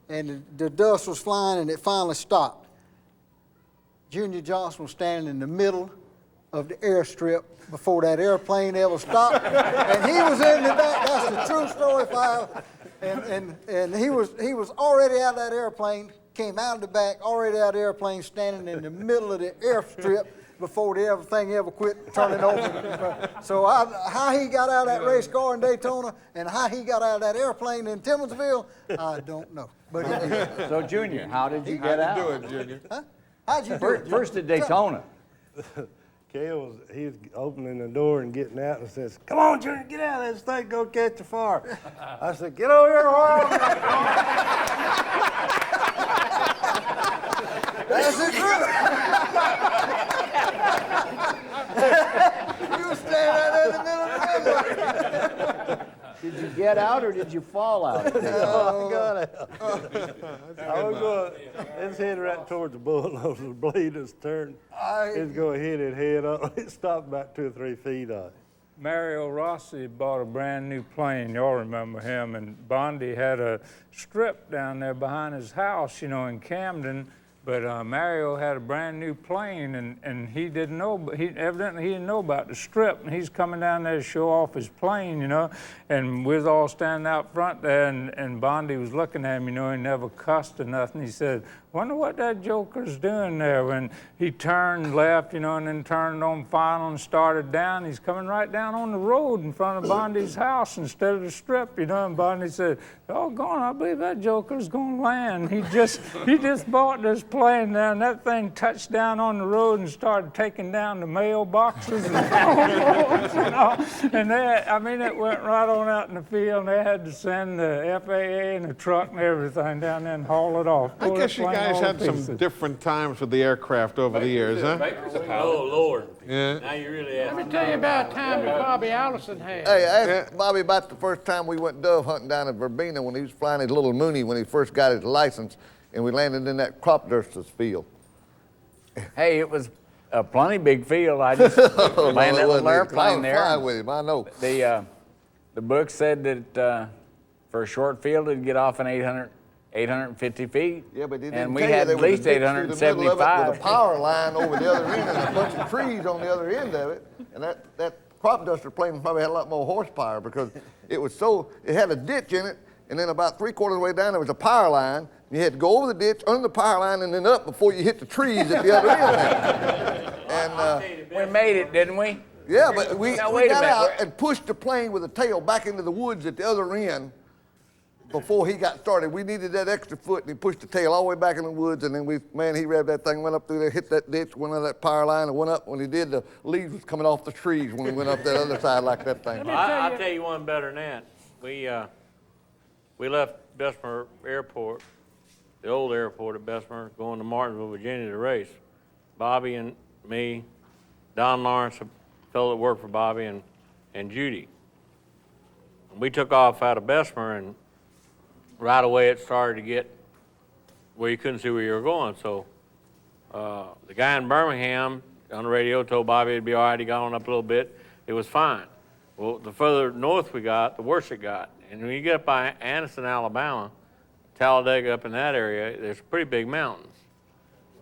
and the dust was flying, and it finally stopped. Junior Johnson was standing in the middle of the airstrip before that airplane ever stopped, and he was in the back. That's the true story, and he was already out of that airplane, came out of the back, already out of the airplane, standing in the middle of the airstrip before everything ever quit turning over. So how he got out of that race car in Daytona and how he got out of that airplane in Timmonsville, I don't know. But he did. So, Junior, how did you get out? How did you do it, Junior? Huh? How'd you do it, Junior? First at Daytona. He was opening the door and getting out and says, "Come on, Junior, get out of this thing, go catch a fire." I said, "Get over here, Harold." That's the truth. You were standing right there in the middle of the river. Did you get out or did you fall out? I got out. I was going, it's headed right towards the bulldozer. The blade is turned. It's going to hit it head on. It stopped about 2 or 3 feet on it. Mario Rossi bought a brand new plane. Y'all remember him. And Bondi had a strip down there behind his house, you know, in Camden. But Mario had a brand new plane, and he didn't know. Evidently he didn't know about the strip, and he's coming down there to show off his plane, you know. And we was all standing out front there, and Bondi was looking at him, you know. He never cussed or nothing. He said, "Wonder what that joker's doing there." When he turned left, you know, and then turned on final and started down, he's coming right down on the road in front of Bondi's house instead of the strip, you know. And Bondi said, "Doggone, I believe that joker's gonna land. He just bought this plane down. That thing touched down on the road and started taking down the mailboxes and I mean, it went right on out in the field, and they had to send the FAA and the truck and everything down there and haul it off. I guess you guys had some different times with the aircraft over the years, huh? Oh, Lord. Yeah. Now you really asked. Let me tell you about a time that Bobby Allison had. Hey, I asked Bobby about the first time we went dove hunting down in Verbena when he was flying his little Mooney when he first got his license, and we landed in that crop dusters field. Hey, it was a plenty big field. I just landed that little airplane there. I was flying with him, I know. The book said that for a short field, it'd get off in 850 feet. Yeah, but it and didn't we tell you had there at was a least ditch through the middle of it 875. with a power line over the other end and a bunch of trees on the other end of it. And that crop duster plane probably had a lot more horsepower because it had a ditch in it, and then about 3/4 of the way down there was a power line. You had to go over the ditch, under the power line, and then up before you hit the trees at the other end. And we made it, didn't we? Yeah, but we Now, wait a got minute. out and pushed the plane with the tail back into the woods at the other end before he got started. We needed that extra foot, and he pushed the tail all the way back in the woods, and then he revved that thing, went up through there, hit that ditch, went under that power line, and went up. When he did, the leaves was coming off the trees when we went up that other side like that thing. I'll tell you one better than that. We left Bessemer Airport, the old airport at Bessemer, going to Martinsville, Virginia to race. Bobby and me, Don Lawrence, a fellow that worked for Bobby, and Judy. We took off out of Bessemer, and right away it started to get where you couldn't see where you were going. So the guy in Birmingham on the radio told Bobby it'd be all right. He got on up a little bit. It was fine. Well, the further north we got, the worse it got. And when you get up by Anniston, Alabama, Talladega up in that area, there's pretty big mountains.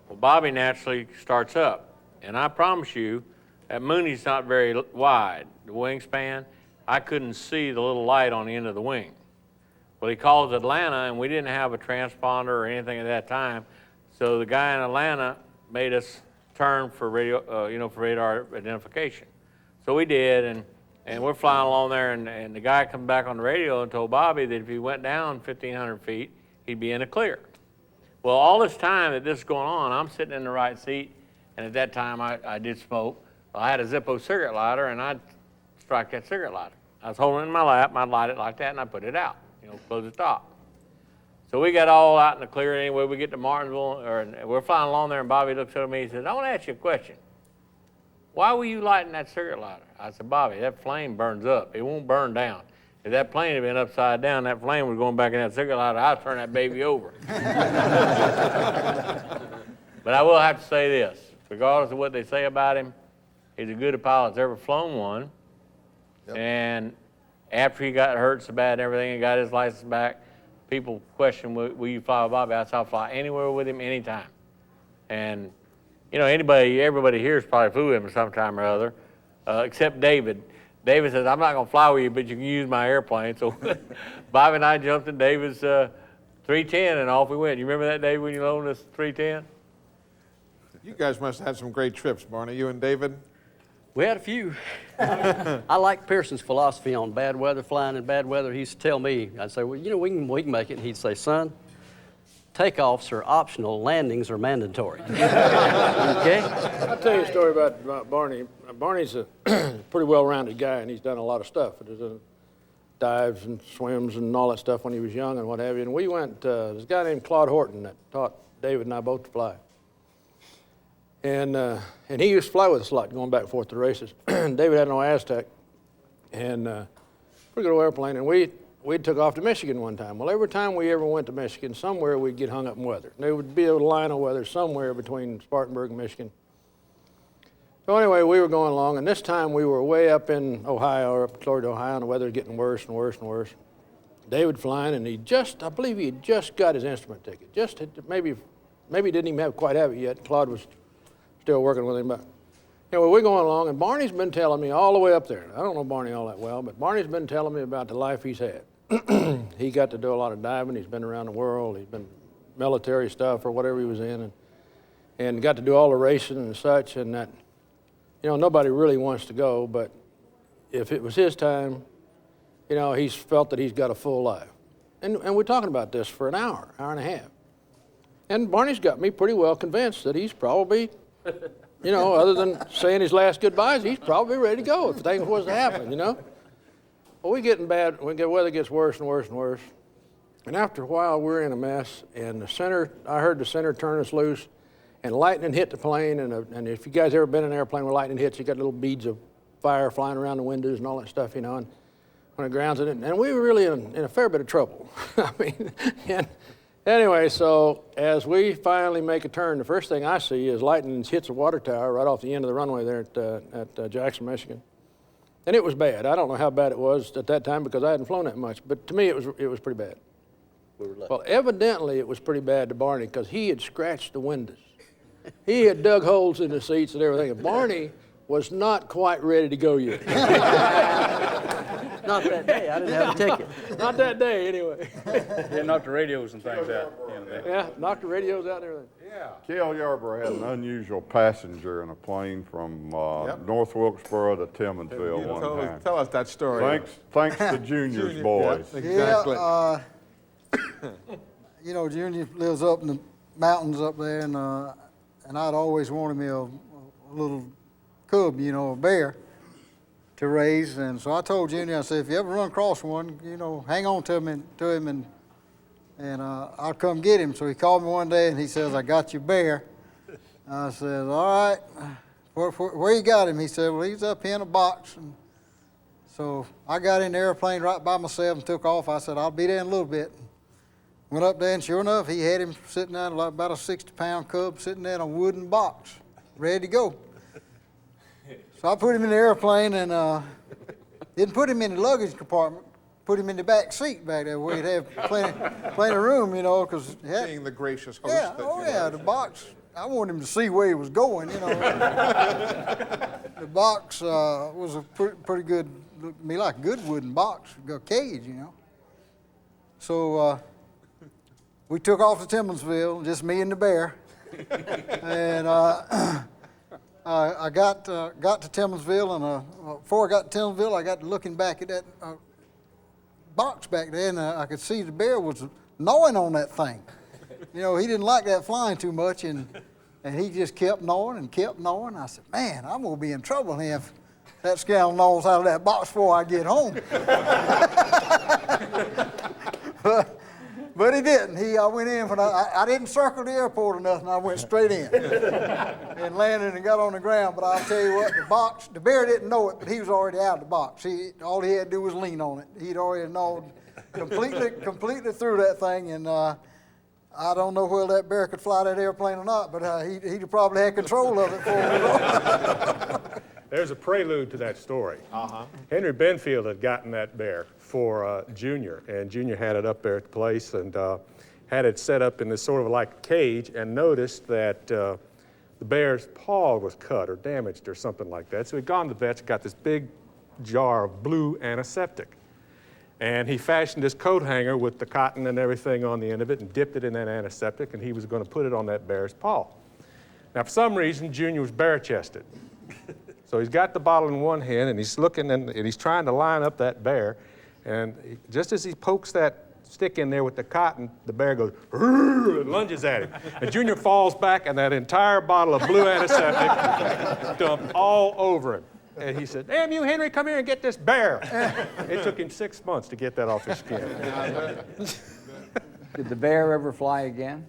Well, Bobby naturally starts up. And I promise you, that Mooney's not very wide, the wingspan. I couldn't see the little light on the end of the wing. Well, he calls Atlanta, and we didn't have a transponder or anything at that time. So the guy in Atlanta made us turn for radio, for radar identification. So we did, and And we're flying along there, and the guy come back on the radio and told Bobby that if he went down 1,500 feet, he'd be in the clear. Well, all this time that this is going on, I'm sitting in the right seat, and at that time I did smoke. I had a Zippo cigarette lighter, and I'd strike that cigarette lighter. I was holding it in my lap, and I'd light it like that, and I'd put it out, close the top. So we got all out in the clear anyway. We get to Martinsville, or we're flying along there, and Bobby looks at me and says, I want to ask you a question. Why were you lighting that cigarette lighter? I said, Bobby, that flame burns up. It won't burn down. If that plane had been upside down, that flame was going back in that cigarette lighter, I'd turn that baby over. But I will have to say this. Regardless of what they say about him, he's as good a pilot that's ever flown one. Yep. And after he got hurt so bad and everything and got his license back, people question, will you fly with Bobby? I said, I'll fly anywhere with him, anytime. And, everybody here has probably flew with him sometime or other, except David. David says, I'm not going to fly with you, but you can use my airplane. So Bobby and I jumped in David's 310, and off we went. You remember that day when you loaned us 310? You guys must have had some great trips, Barney, you and David. We had a few. I like Pearson's philosophy on bad weather, flying in bad weather. He used to tell me, I'd say, well, we can make it. And he'd say, son, takeoffs are optional, landings are mandatory. Okay? I'll tell you a story about Barney. Barney's a pretty well-rounded guy, and he's done a lot of stuff. He's done dives and swims and all that stuff when he was young and what have you. And we went, there's a guy named Claude Horton that taught David and I both to fly. And he used to fly with us a lot, going back and forth to races. David had no Aztec, and pretty good airplane. And we took off to Michigan one time. Well, every time we ever went to Michigan, somewhere we'd get hung up in weather. There would be a line of weather somewhere between Spartanburg and Michigan. So anyway, we were going along, and this time we were way up in Ohio, or up in Florida, Ohio, and the weather was getting worse and worse and worse. David flying, and I believe he had just got his instrument ticket. Maybe didn't even quite have it yet. Claude was still working with him. But anyway, we're going along, and Barney's been telling me all the way up there. I don't know Barney all that well, but Barney's been telling me about the life he's had. He got to do a lot of diving. He's been around the world. He's been military stuff or whatever he was in, and got to do all the racing and such. And that, nobody really wants to go, but if it was his time, he's felt that he's got a full life. And we're talking about this for an hour and a half. And Barney's got me pretty well convinced that he's probably, other than saying his last goodbyes, he's probably ready to go if things was to happen, Well, we getting bad. The weather gets worse and worse and worse. And after a while, we're in a mess. And I heard the center turn us loose, and lightning hit the plane. And if you guys ever been in an airplane where lightning hits, you got little beads of fire flying around the windows and all that stuff, And when it grounds it, and we were really in a fair bit of trouble. And anyway, so as we finally make a turn, the first thing I see is lightning hits a water tower right off the end of the runway there at Jackson, Michigan. And it was bad. I don't know how bad it was at that time because I hadn't flown that much, but to me it was pretty bad. Well, evidently it was pretty bad to Barney because he had scratched the windows. He had dug holes in the seats and everything. And Barney was not quite ready to go yet. Not that day. I didn't have a ticket. Not that day, anyway. Yeah, knocked the radios and things out. Yeah, knocked the radios out and everything. Yeah. Cale Yarborough had an unusual passenger in a plane from North Wilkesboro to Timmonsville one time. Tell us that story. Thanks to Junior's boys. Yeah, exactly. Yeah, Junior lives up in the mountains up there, and I'd always wanted me a little cub, a bear to raise. And so I told Junior, I said, if you ever run across one, hang on to him and I'll come get him. So he called me one day and he says, I got your bear. I said, all right, where you got him? He said, well, he's up here in a box. And so I got in the airplane right by myself and took off. I said, I'll be there in a little bit. Went up there, and sure enough, he had him sitting down, about a 60-pound cub, sitting there in a wooden box, ready to go. So I put him in the airplane and didn't put him in the luggage compartment, put him in the back seat back there where he'd have plenty of room, because... Being the gracious host. Yeah, the box, I wanted him to see where he was going, The box was a pretty good, looked to me like a good wooden box, a cage, So we took off to Timmonsville, just me and the bear. And I got to Tillmansville, and before I got to Tillmansville, I got to looking back at that box back there, and I could see the bear was gnawing on that thing. You know, he didn't like that flying too much, and he just kept gnawing and kept gnawing. I said, man, I'm going to be in trouble here if that scoundrel gnaws out of that box before I get home. But he didn't. I went in, but I didn't circle the airport or nothing. I went straight in and landed and got on the ground. But I'll tell you what, the bear didn't know it, but he was already out of the box. All he had to do was lean on it. He'd already gnawed completely through that thing, and I don't know whether that bear could fly that airplane or not, but he'd probably had control of it for me. There's a prelude to that story. Henry Benfield had gotten that bear for Junior, and Junior had it up there at the place and had it set up in this sort of like cage, and noticed that the bear's paw was cut or damaged or something like that. So he'd gone to the vets, got this big jar of blue antiseptic. And he fashioned this coat hanger with the cotton and everything on the end of it and dipped it in that antiseptic, and he was going to put it on that bear's paw. Now, for some reason, Junior was bare-chested. So he's got the bottle in one hand, and he's looking, and he's trying to line up that bear. And just as he pokes that stick in there with the cotton, the bear goes, and lunges at him. And Junior falls back, and that entire bottle of blue antiseptic dumped all over him. And he said, damn you, Henry, come here and get this bear. It took him 6 months to get that off his skin. Did the bear ever fly again?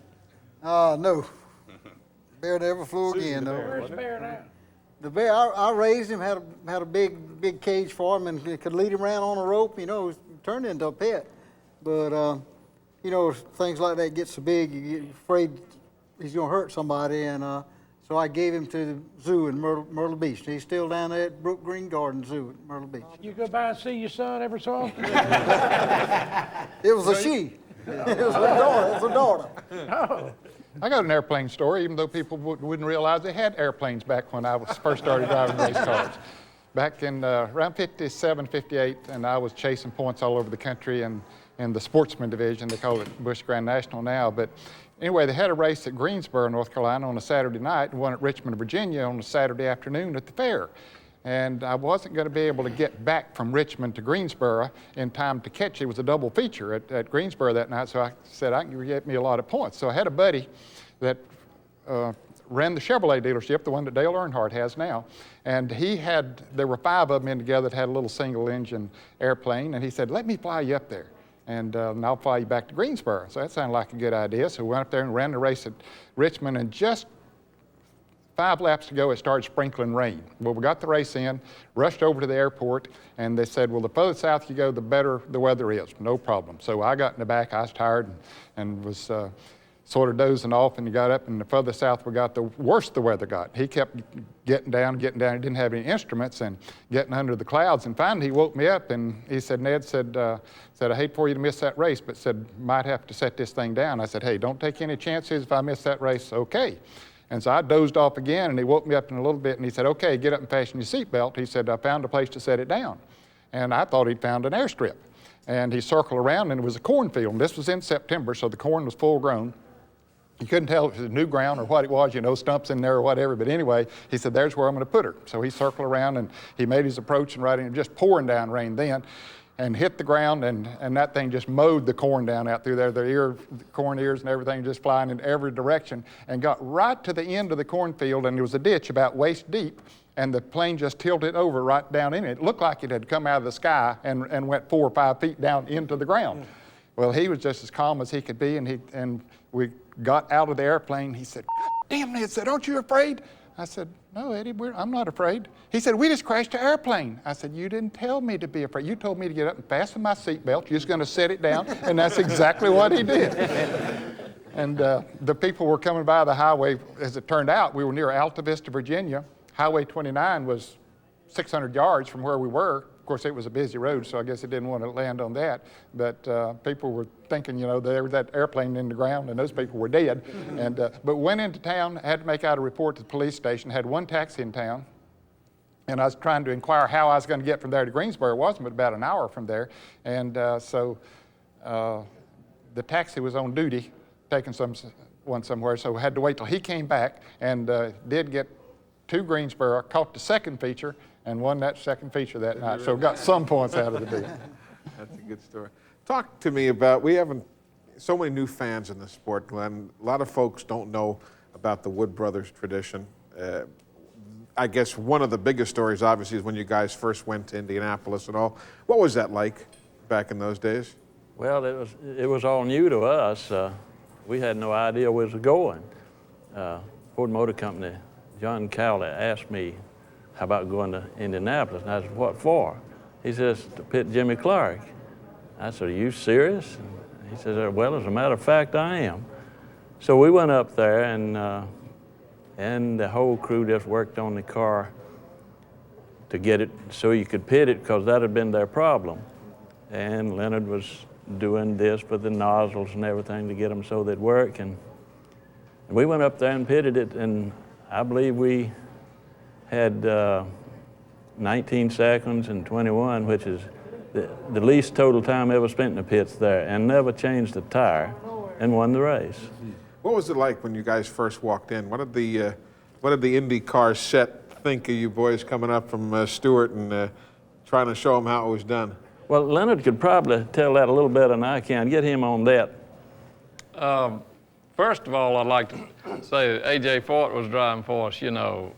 No. Bear never flew again, though. Where's the bear now? The bear, I raised him, had a big cage for him, and could lead him around on a rope. You know, turned into a pet. But you know, things like that get so big, you get afraid he's going to hurt somebody, and so I gave him to the zoo in Myrtle Beach. He's still down there at Brook Green Garden Zoo at Myrtle Beach. You go by and see your son every so often? It was a she. It was a daughter. Oh. I got an airplane story, even though people wouldn't realize they had airplanes back when I first started driving race cars. Back in around 57, 58, and I was chasing points all over the country and in the sportsman division. They call it Busch Grand National now. But anyway, they had a race at Greensboro, North Carolina on a Saturday night, and one at Richmond, Virginia on a Saturday afternoon at the fair. And I wasn't going to be able to get back from Richmond to Greensboro in time to catch it. It was a double feature at Greensboro that night, so I said, I can get me a lot of points. So I had a buddy that ran the Chevrolet dealership, the one that Dale Earnhardt has now, and there were 5 of them in together that had a little single engine airplane, and he said, let me fly you up there, and I'll fly you back to Greensboro. So that sounded like a good idea. So we went up there and ran the race at Richmond, and just 5 laps to go, it started sprinkling rain. Well, we got the race in, rushed over to the airport, and they said, well, the further south you go, the better the weather is. No problem. So I got in the back. I was tired and was sort of dozing off, and he got up, and the further south we got, the worse the weather got. He kept getting down. He didn't have any instruments and getting under the clouds. And finally, he woke me up, and he said, Ned, I hate for you to miss that race, but said, might have to set this thing down. I said, hey, don't take any chances. If I miss that race, okay. And so I dozed off again, and he woke me up in a little bit, and he said, okay, get up and fasten your seatbelt. He said, I found a place to set it down. And I thought he'd found an airstrip. And he circled around, and it was a cornfield. And this was in September, so the corn was full grown. You couldn't tell if it was new ground or what it was, stumps in there or whatever. But anyway, he said, there's where I'm going to put her. So he circled around, and he made his approach, and just pouring down rain then, and hit the ground, and that thing just mowed the corn down out through there, the corn ears and everything just flying in every direction, and got right to the end of the cornfield, and there was a ditch about waist deep, and the plane just tilted over right down in it. It looked like it had come out of the sky and went 4 or 5 feet down into the ground. Well, he was just as calm as he could be, and we got out of the airplane. He said, damn, Ned, said, aren't you afraid? I said, no, Eddie, I'm not afraid. He said, we just crashed an airplane. I said, you didn't tell me to be afraid. You told me to get up and fasten my seatbelt. You're just going to set it down, and that's exactly what he did. And the people were coming by the highway. As it turned out, we were near Alta Vista, Virginia. Highway 29 was 600 yards from where we were. Of course, it was a busy road, so I guess it didn't want to land on that. But people were thinking, there was that airplane in the ground, and those people were dead. And but went into town, had to make out a report to the police station, had 1 taxi in town. And I was trying to inquire how I was going to get from there to Greensboro. It wasn't but about an hour from there. And so the taxi was on duty, taking one somewhere, so I had to wait till he came back, and did get to Greensboro, caught the second feature, and won that second feature that night. So got some points out of the deal. That's a good story. Talk to me about, we haven't, so many new fans in the sport, Glenn. A lot of folks don't know about the Wood Brothers tradition. I guess one of the biggest stories, obviously, is when you guys first went to Indianapolis and all. What was that like back in those days? Well, it was all new to us. We had no idea where we was going. Ford Motor Company, John Cowley asked me, how about going to Indianapolis? And I said, what for? He says, to pit Jimmy Clark. I said, are you serious? And he said, well, as a matter of fact, I am. So we went up there, and the whole crew just worked on the car to get it so you could pit it, because that had been their problem. And Leonard was doing this with the nozzles and everything to get them so they'd work. And we went up there and pitted it, and I believe we had 19 seconds and 21, which is the least total time ever spent in the pits there, and never changed the tire, and won the race. What was it like when you guys first walked in? What did the Indy car set think of you boys coming up from Stewart and trying to show them how it was done? Well, Leonard could probably tell that a little better than I can. Get him on that. First of all, I'd like to say that A.J. Fort was driving for us, you know,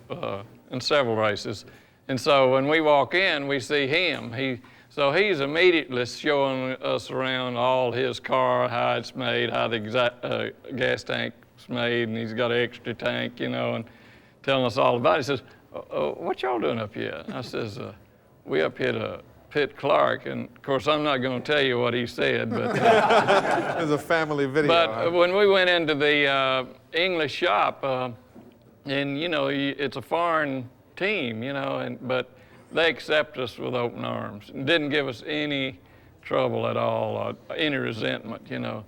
in several races. And so when we walk in, we see him. So he's immediately showing us around all his car, how it's made, how the gas tank's made, and he's got an extra tank, you know, and telling us all about it. He says, what y'all doing up here? And I says, we up here to pit Clark. And of course, I'm not going to tell you what he said, but there's a family video. But when we went into the English shop, and you know, it's a foreign team, you know, but they accept us with open arms and didn't give us any trouble at all, or any resentment, you know.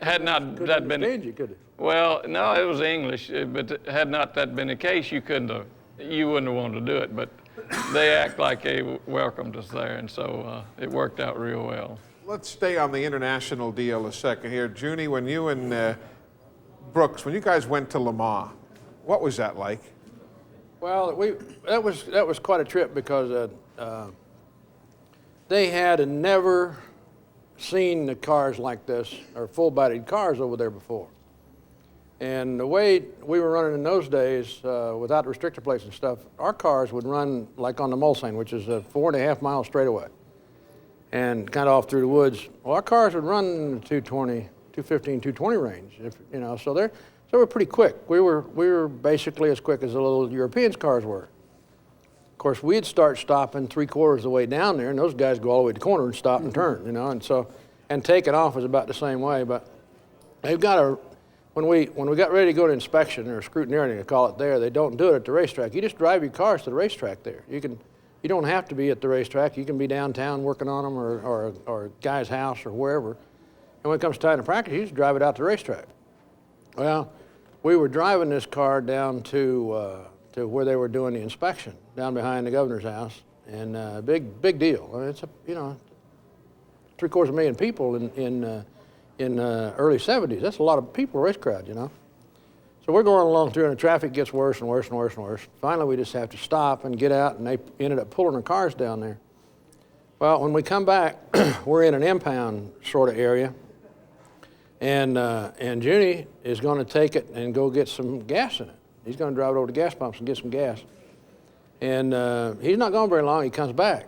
Had not that been, you, could it? Well, no, it was English, but had not that been the case, you wouldn't have wanted to do it. But they act like they welcomed us there, and so it worked out real well. Let's stay on the international deal a second here. Junie, when you and Brooks, when you guys went to Le Mans, what was that like? Well, that was quite a trip, because they had never seen the cars like this, or full-bodied cars over there before. And the way we were running in those days, without restrictor plates and stuff, our cars would run like on the Mulsanne, which is a 4.5 mile straightaway, and kind of off through the woods. Well, our cars would run in the 220, 215, 220 range, you know, so we're pretty quick. We were basically as quick as the little Europeans' cars were. Of course, we'd start stopping 3/4 of the way down there, and those guys go all the way to the corner and stop and turn, you know, and taking off was about the same way. But they've got when we got ready to go to inspection or scrutineering, they call it there, they don't do it at the racetrack. You just drive your cars to the racetrack there. You don't have to be at the racetrack. You can be downtown working on them, or a guy's house or wherever. And when it comes time to practice, you just drive it out to the racetrack. Well, we were driving this car down to where they were doing the inspection, down behind the governor's house, and big deal. I mean, it's 750,000 people in early 70s. That's a lot of people, race crowd, you know. So we're going along through, and the traffic gets worse and worse and worse and worse. Finally, we just have to stop and get out, and they ended up pulling our cars down there. Well, when we come back, we're in an impound sort of area. And Junie is going to take it and go get some gas in it. He's going to drive it over to gas pumps and get some gas. And he's not gone very long. He comes back.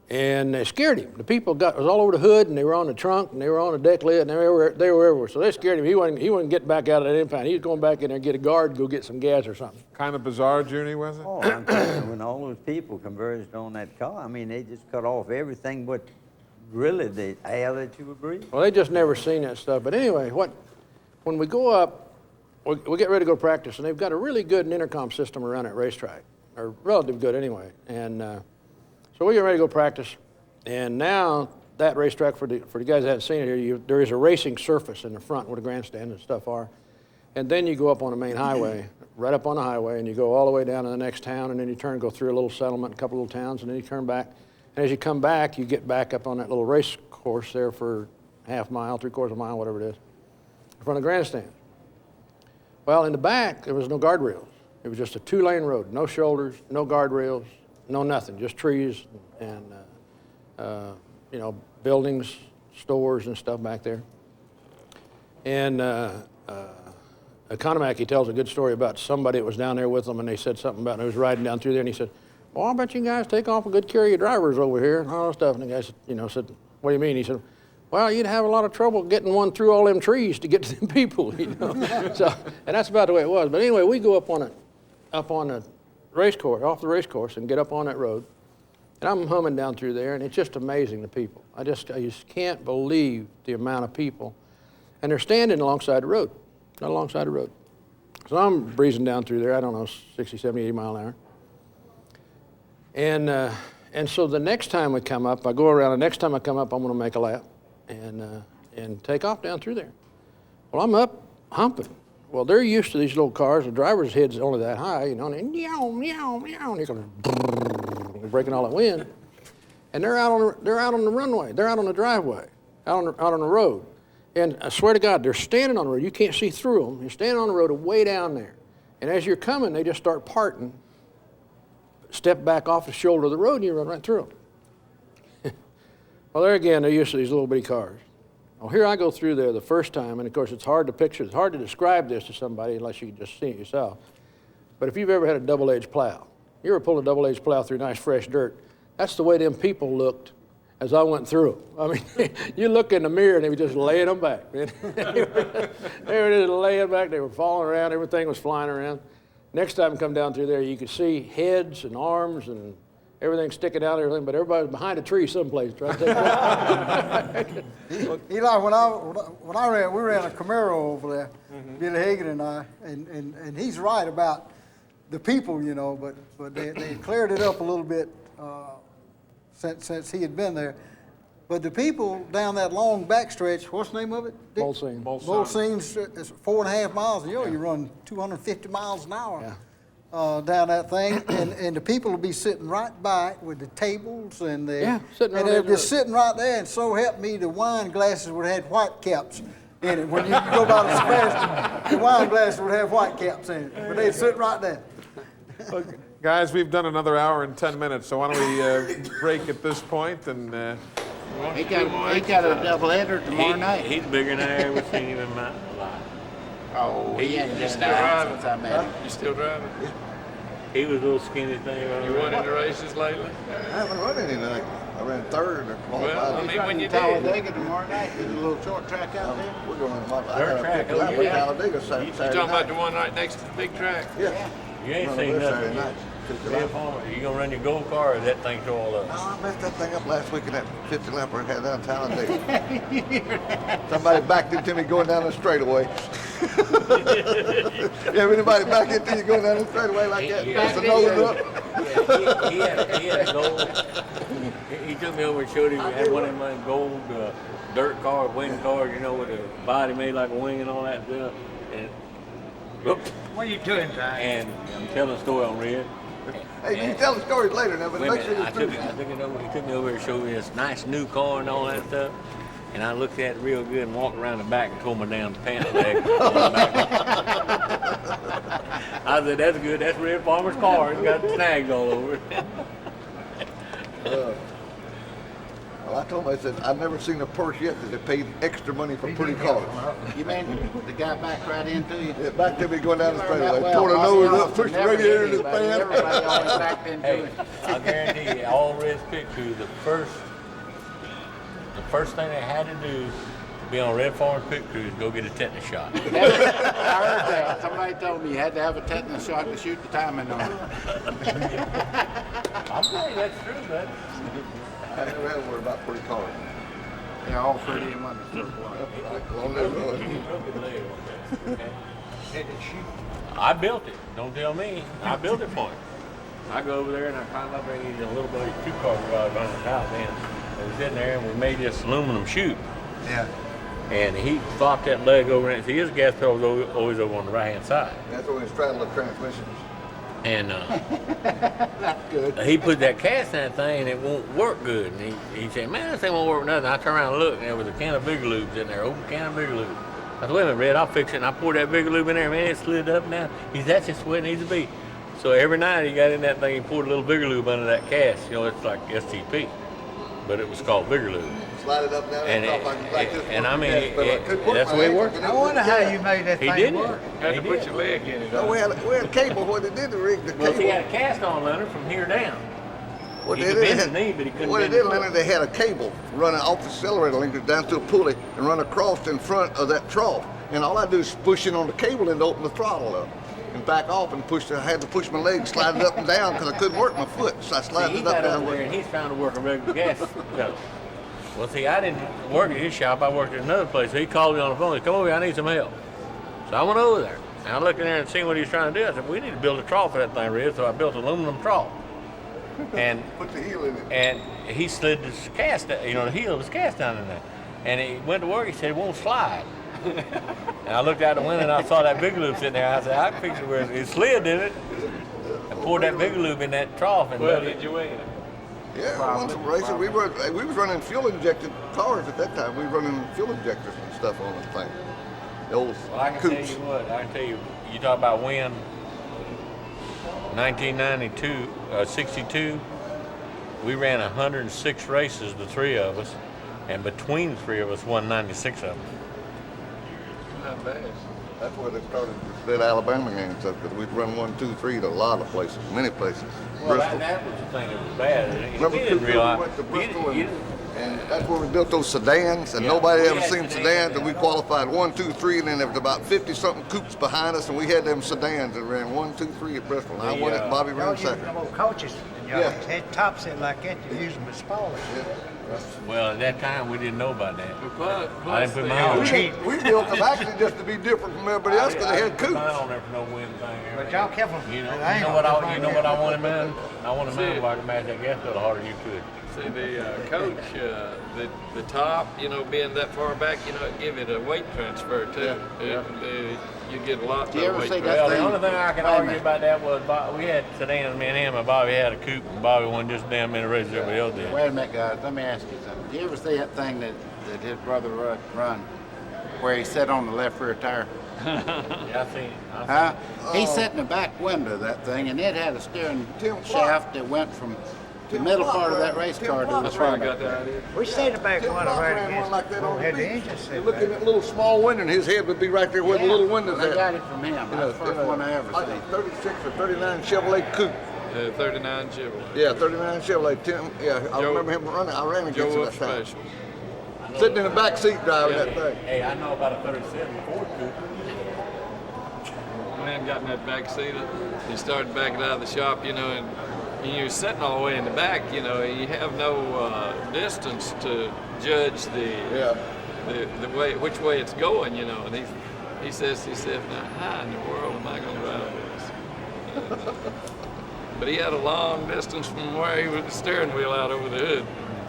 And they scared him. The people was all over the hood, and they were on the trunk, and they were on the deck lid, and they were everywhere. So they scared him. He wasn't getting back out of that impound. He was going back in there and get a guard and go get some gas or something. Kind of bizarre, Junie, was it? Oh, I'm telling you, when all those people converged on that car, I mean, they just cut off everything but really the air that you would breathe. Well, they just never seen that stuff. But anyway, when we go up, we get ready to go practice, and they've got a really good intercom system around that racetrack, or relatively good anyway. And so we get ready to go practice, and now that racetrack, for the guys that haven't seen it here, there is a racing surface in the front where the grandstands and stuff are. And then you go up on the main highway, right up on the highway, and you go all the way down to the next town, and then you go through a little settlement, a couple little towns, and then you turn back. And as you come back, you get back up on that little race course there for half mile, 3/4 mile, whatever it is, in front of the grandstand. Well, in the back, there was no guardrails. It was just a 2-lane road, no shoulders, no guardrails, no nothing, just trees and, you know, buildings, stores and stuff back there. And Economack, tells a good story about somebody that was down there with them, and they said something about, who was riding down through there, and he said, well, I bet you guys take off a good carry of drivers over here and all that stuff. And the guy said, you know, said, what do you mean? He said, well, you'd have a lot of trouble getting one through all them trees to get to them people, you know. So, and that's about the way it was. But anyway, we go up on a race course, off the race course, and get up on that road. And I'm humming down through there, and it's just amazing, the people. I just can't believe the amount of people. And they're standing alongside the road, not alongside the road. So I'm breezing down through there, I don't know, 60, 70, 80 mile an hour. And so the next time we come up, I go around, the next time I come up, I'm gonna make a lap and take off down through there. Well, I'm up humping. Well, they're used to these little cars. The driver's head's only that high, you know, and meow, meow, meow, and they're breaking all that wind. And they're out on the runway. They're out on the driveway, out on the road. And I swear to God, they're standing on the road. You can't see through them. You're standing on the road way down there. And as you're coming, they just start parting. Step back off the shoulder of the road and you run right through them. Well, there again, they're used to these little bitty cars. Well, here I go through there the first time, and of course it's hard to picture, it's hard to describe this to somebody unless you can just see it yourself. But if you've ever had a double-edged plow, you ever pulled a double-edged plow through nice fresh dirt, that's the way them people looked as I went through. I mean, you look in the mirror and they were just laying them back. They were just laying back, they were falling around, everything was flying around. Next time I come down through there, you could see heads and arms and everything sticking out and everything, but everybody was behind a tree someplace trying to take it. Eli, we ran a Camaro over there, Billy Hagan and I, and he's right about the people, you know, but they cleared it up a little bit since he had been there. But the people down that long backstretch, what's the name of it? Bolsene. Bolsene's 4.5 miles. You know, you run 250 miles an hour down that thing, and the people will be sitting right by it with the tables and they're just sitting right there. And so help me, the wine glasses would have had white caps in it. When you go about as fast, the wine glasses would have white caps in it, but they'd sit right there. Look, guys, we've done another hour and 10 minutes, so why don't we break at this point and. He got a doubleheader tomorrow night. He's bigger than I ever seen him in my life. Oh, he hadn't You been still down driving? since I met him. You still driving? He was a little skinny thing. You won any races lately? I haven't run any tonight. I ran third or qualified. Well, I mean, when you did. Talladega tomorrow night. There's a little short track out there. We're going to Dirt track, I got Talladega You Saturday talking about night. the one right next to the big track? Yeah. You ain't Running seen this nothing Saturday yet. night. You gonna run your gold car or is that thing all up? No, I messed that thing up last week in that 50 lapper I had down Talladega. Somebody backed into me going down the straightaway. You have anybody back into you going down the straightaway like that? That's a nose up. He had gold. He took me over and showed him. He had one of them gold dirt cars, wing cars, you know, with a body made like a wing and all that stuff. And What are you doing, Ty? And I'm telling a story on Red. Hey, you can tell the stories later now, but Wait a make sure minute, you're I took it over. He took me over and showed me this nice new car and all that stuff. And I looked at it real good and walked around the back and tore my damn pant leg. I said, "That's good. That's Red Farmer's car. It's got snags all over it." Well, I told him, I said, I've never seen a purse yet that they paid extra money for pretty cars. You mean the guy backed right into you? Yeah, back to me going down the straightaway. Well, Tore the nose up, pushed the never radiator did in his anybody. pants. Everybody always backed into Hey, it. I guarantee you, all Red's pit crew, the first thing they had to do to be on Red Farmer's pit crew is go get a tetanus shot. I heard that. Somebody told me you had to have a tetanus shot to shoot the timing on it. I'm telling you, that's true, bud. I never had to worry about pretty cars. They're all pretty and wonderful. I built it. Don't tell me. I built it for him. I go over there and I climb up there and he's in a little buddy 2-car garage on his house. And I was in there and we made this aluminum chute. Yeah. And he flopped that leg over and see his gas pedal was always over on the right hand side. That's where we straddle the transmissions. And That's good. he put that cast in that thing and it won't work good. And he said, "Man, this thing won't work nothing." I turned around and looked and there was a can of Big Lubes in there, open can of Big Lubes. I said, wait a minute, Red, I'll fix it. And I poured that bigger lube in there, man, it slid up and down. He said, that's just the way it needs to be. So every night he got in that thing, he poured a little bigger lube under that cast. You know, it's like STP, but it was called bigger lube. Slide it up, down, And I mean, that's the way it worked. I wonder how you made that He thing did work. it. Had to put your leg in it. No, we had a cable where they did the rig. The Well, cable. he had a cast on, Leonard, from here down. What He they could did, bend his knee, but he couldn't what they bend did, his Leonard, they had a cable running off the accelerator link down to a pulley and run across in front of that trough. And all I do is push in on the cable and open the throttle up and back off and push. I had to push my leg, slide it up and down because I couldn't work my foot. So I slid it up got down. over there and he's trying to work a regular gas pedal. Well, see, I didn't work at his shop. I worked at another place. So he called me on the phone. He said, come over here, I need some help. So I went over there. And I looked in there and seen what he was trying to do. I said, we need to build a trough for that thing, Red. So I built an aluminum trough. And put the heel in it. And he slid his cast, the heel of his cast down in there. And he went to work. He said, it won't slide. And I looked out the window and I saw that big lube sitting there. I said, I can fix it where it slid, didn't it? I poured that big lube in that trough. And Well, did you win? Yeah, I won some races. We was running fuel injected cars at that time. We were running fuel injectors and stuff on the thing. The old well, I can coupes. tell you what. I can tell you. You talk about when 1992, 62. We ran 106 races, the three of us, and between the three of us, won 96 of them. Not bad. That's where they started that Alabama game and stuff, because we'd run 1, 2, 3 to a lot of places, many places. Well, Bristol. that was the thing that was bad. Remember, We didn't realize. we went to Bristol and that's where we built those sedans, and nobody ever seen sedans, and we qualified 1, 2, 3, and then there was about 50-something coupes behind us, and we had them sedans that ran 1, 2, 3 at Bristol. And I won it, Bobby ran second. Coaches, Yeah. had tops in like that to use them as spoilers. Well, at that time, we didn't know about that. Plus, I didn't put mine on. We built them actually just to be different from everybody else, because they had Put mine coupes. on there for no wind thing. But y'all careful. You know what I wanted, man? I wanted mine where I could match that gas pedal harder than you could. See, the coach, the top, being that far back, it give it a weight transfer too. You get a lot. Do you ever weight see transfer. that Well, the only thing I can argue about that was we had sedans, me and him, and Bobby had a coupe, and Bobby won just damn many races everybody else did. Wait a minute, guys. Let me ask you something. Do you ever see that thing that his brother run, where he sat on the left rear tire? Yeah, I seen it. Huh? He sat in the back window of that thing, and it had a steering shaft that went from the middle part of that race car to the That's where I front. got that idea. We stayed back Tim one Clark right ran one like that on the had the beach. engine You set look in that little small window, and his head would be right there where the little windows They at. got it from him. That's the first one I ever Like seen. a 36 or 39 Chevrolet coupe. 39 Chevrolet. Yeah, 39 Chevrolet. Tim, yeah, I Joe- remember him running. I ran against Joe him up that time. special. Sitting in the back seat driving that thing. Hey, I know about a 37 Ford coupe. Man got in that back seat. He started backing out of the shop, and you're sitting all the way in the back. You have no distance to judge the way which way it's going. And he said, now how in the world am I going to drive this? But he had a long distance from where he was the steering wheel out over the hood,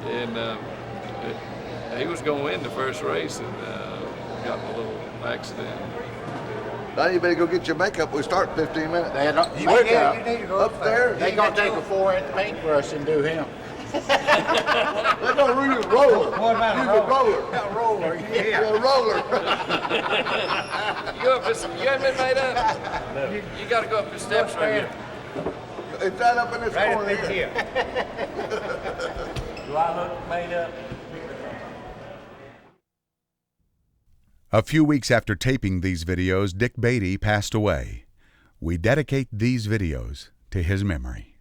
and he was going to win the first race, and got in a little accident. Now you better go get your makeup. We start in 15 minutes. They had You need to go up there. They gonna take a 4-inch paintbrush and do him. They're gonna use a roller. What about Use a a roller. A roller, Yeah, a roller. You haven't been made up? You got to go up the steps right here. It's right up in this Right corner up in here. Do I look made up? A few weeks after taping these videos, Dick Beatty passed away. We dedicate these videos to his memory.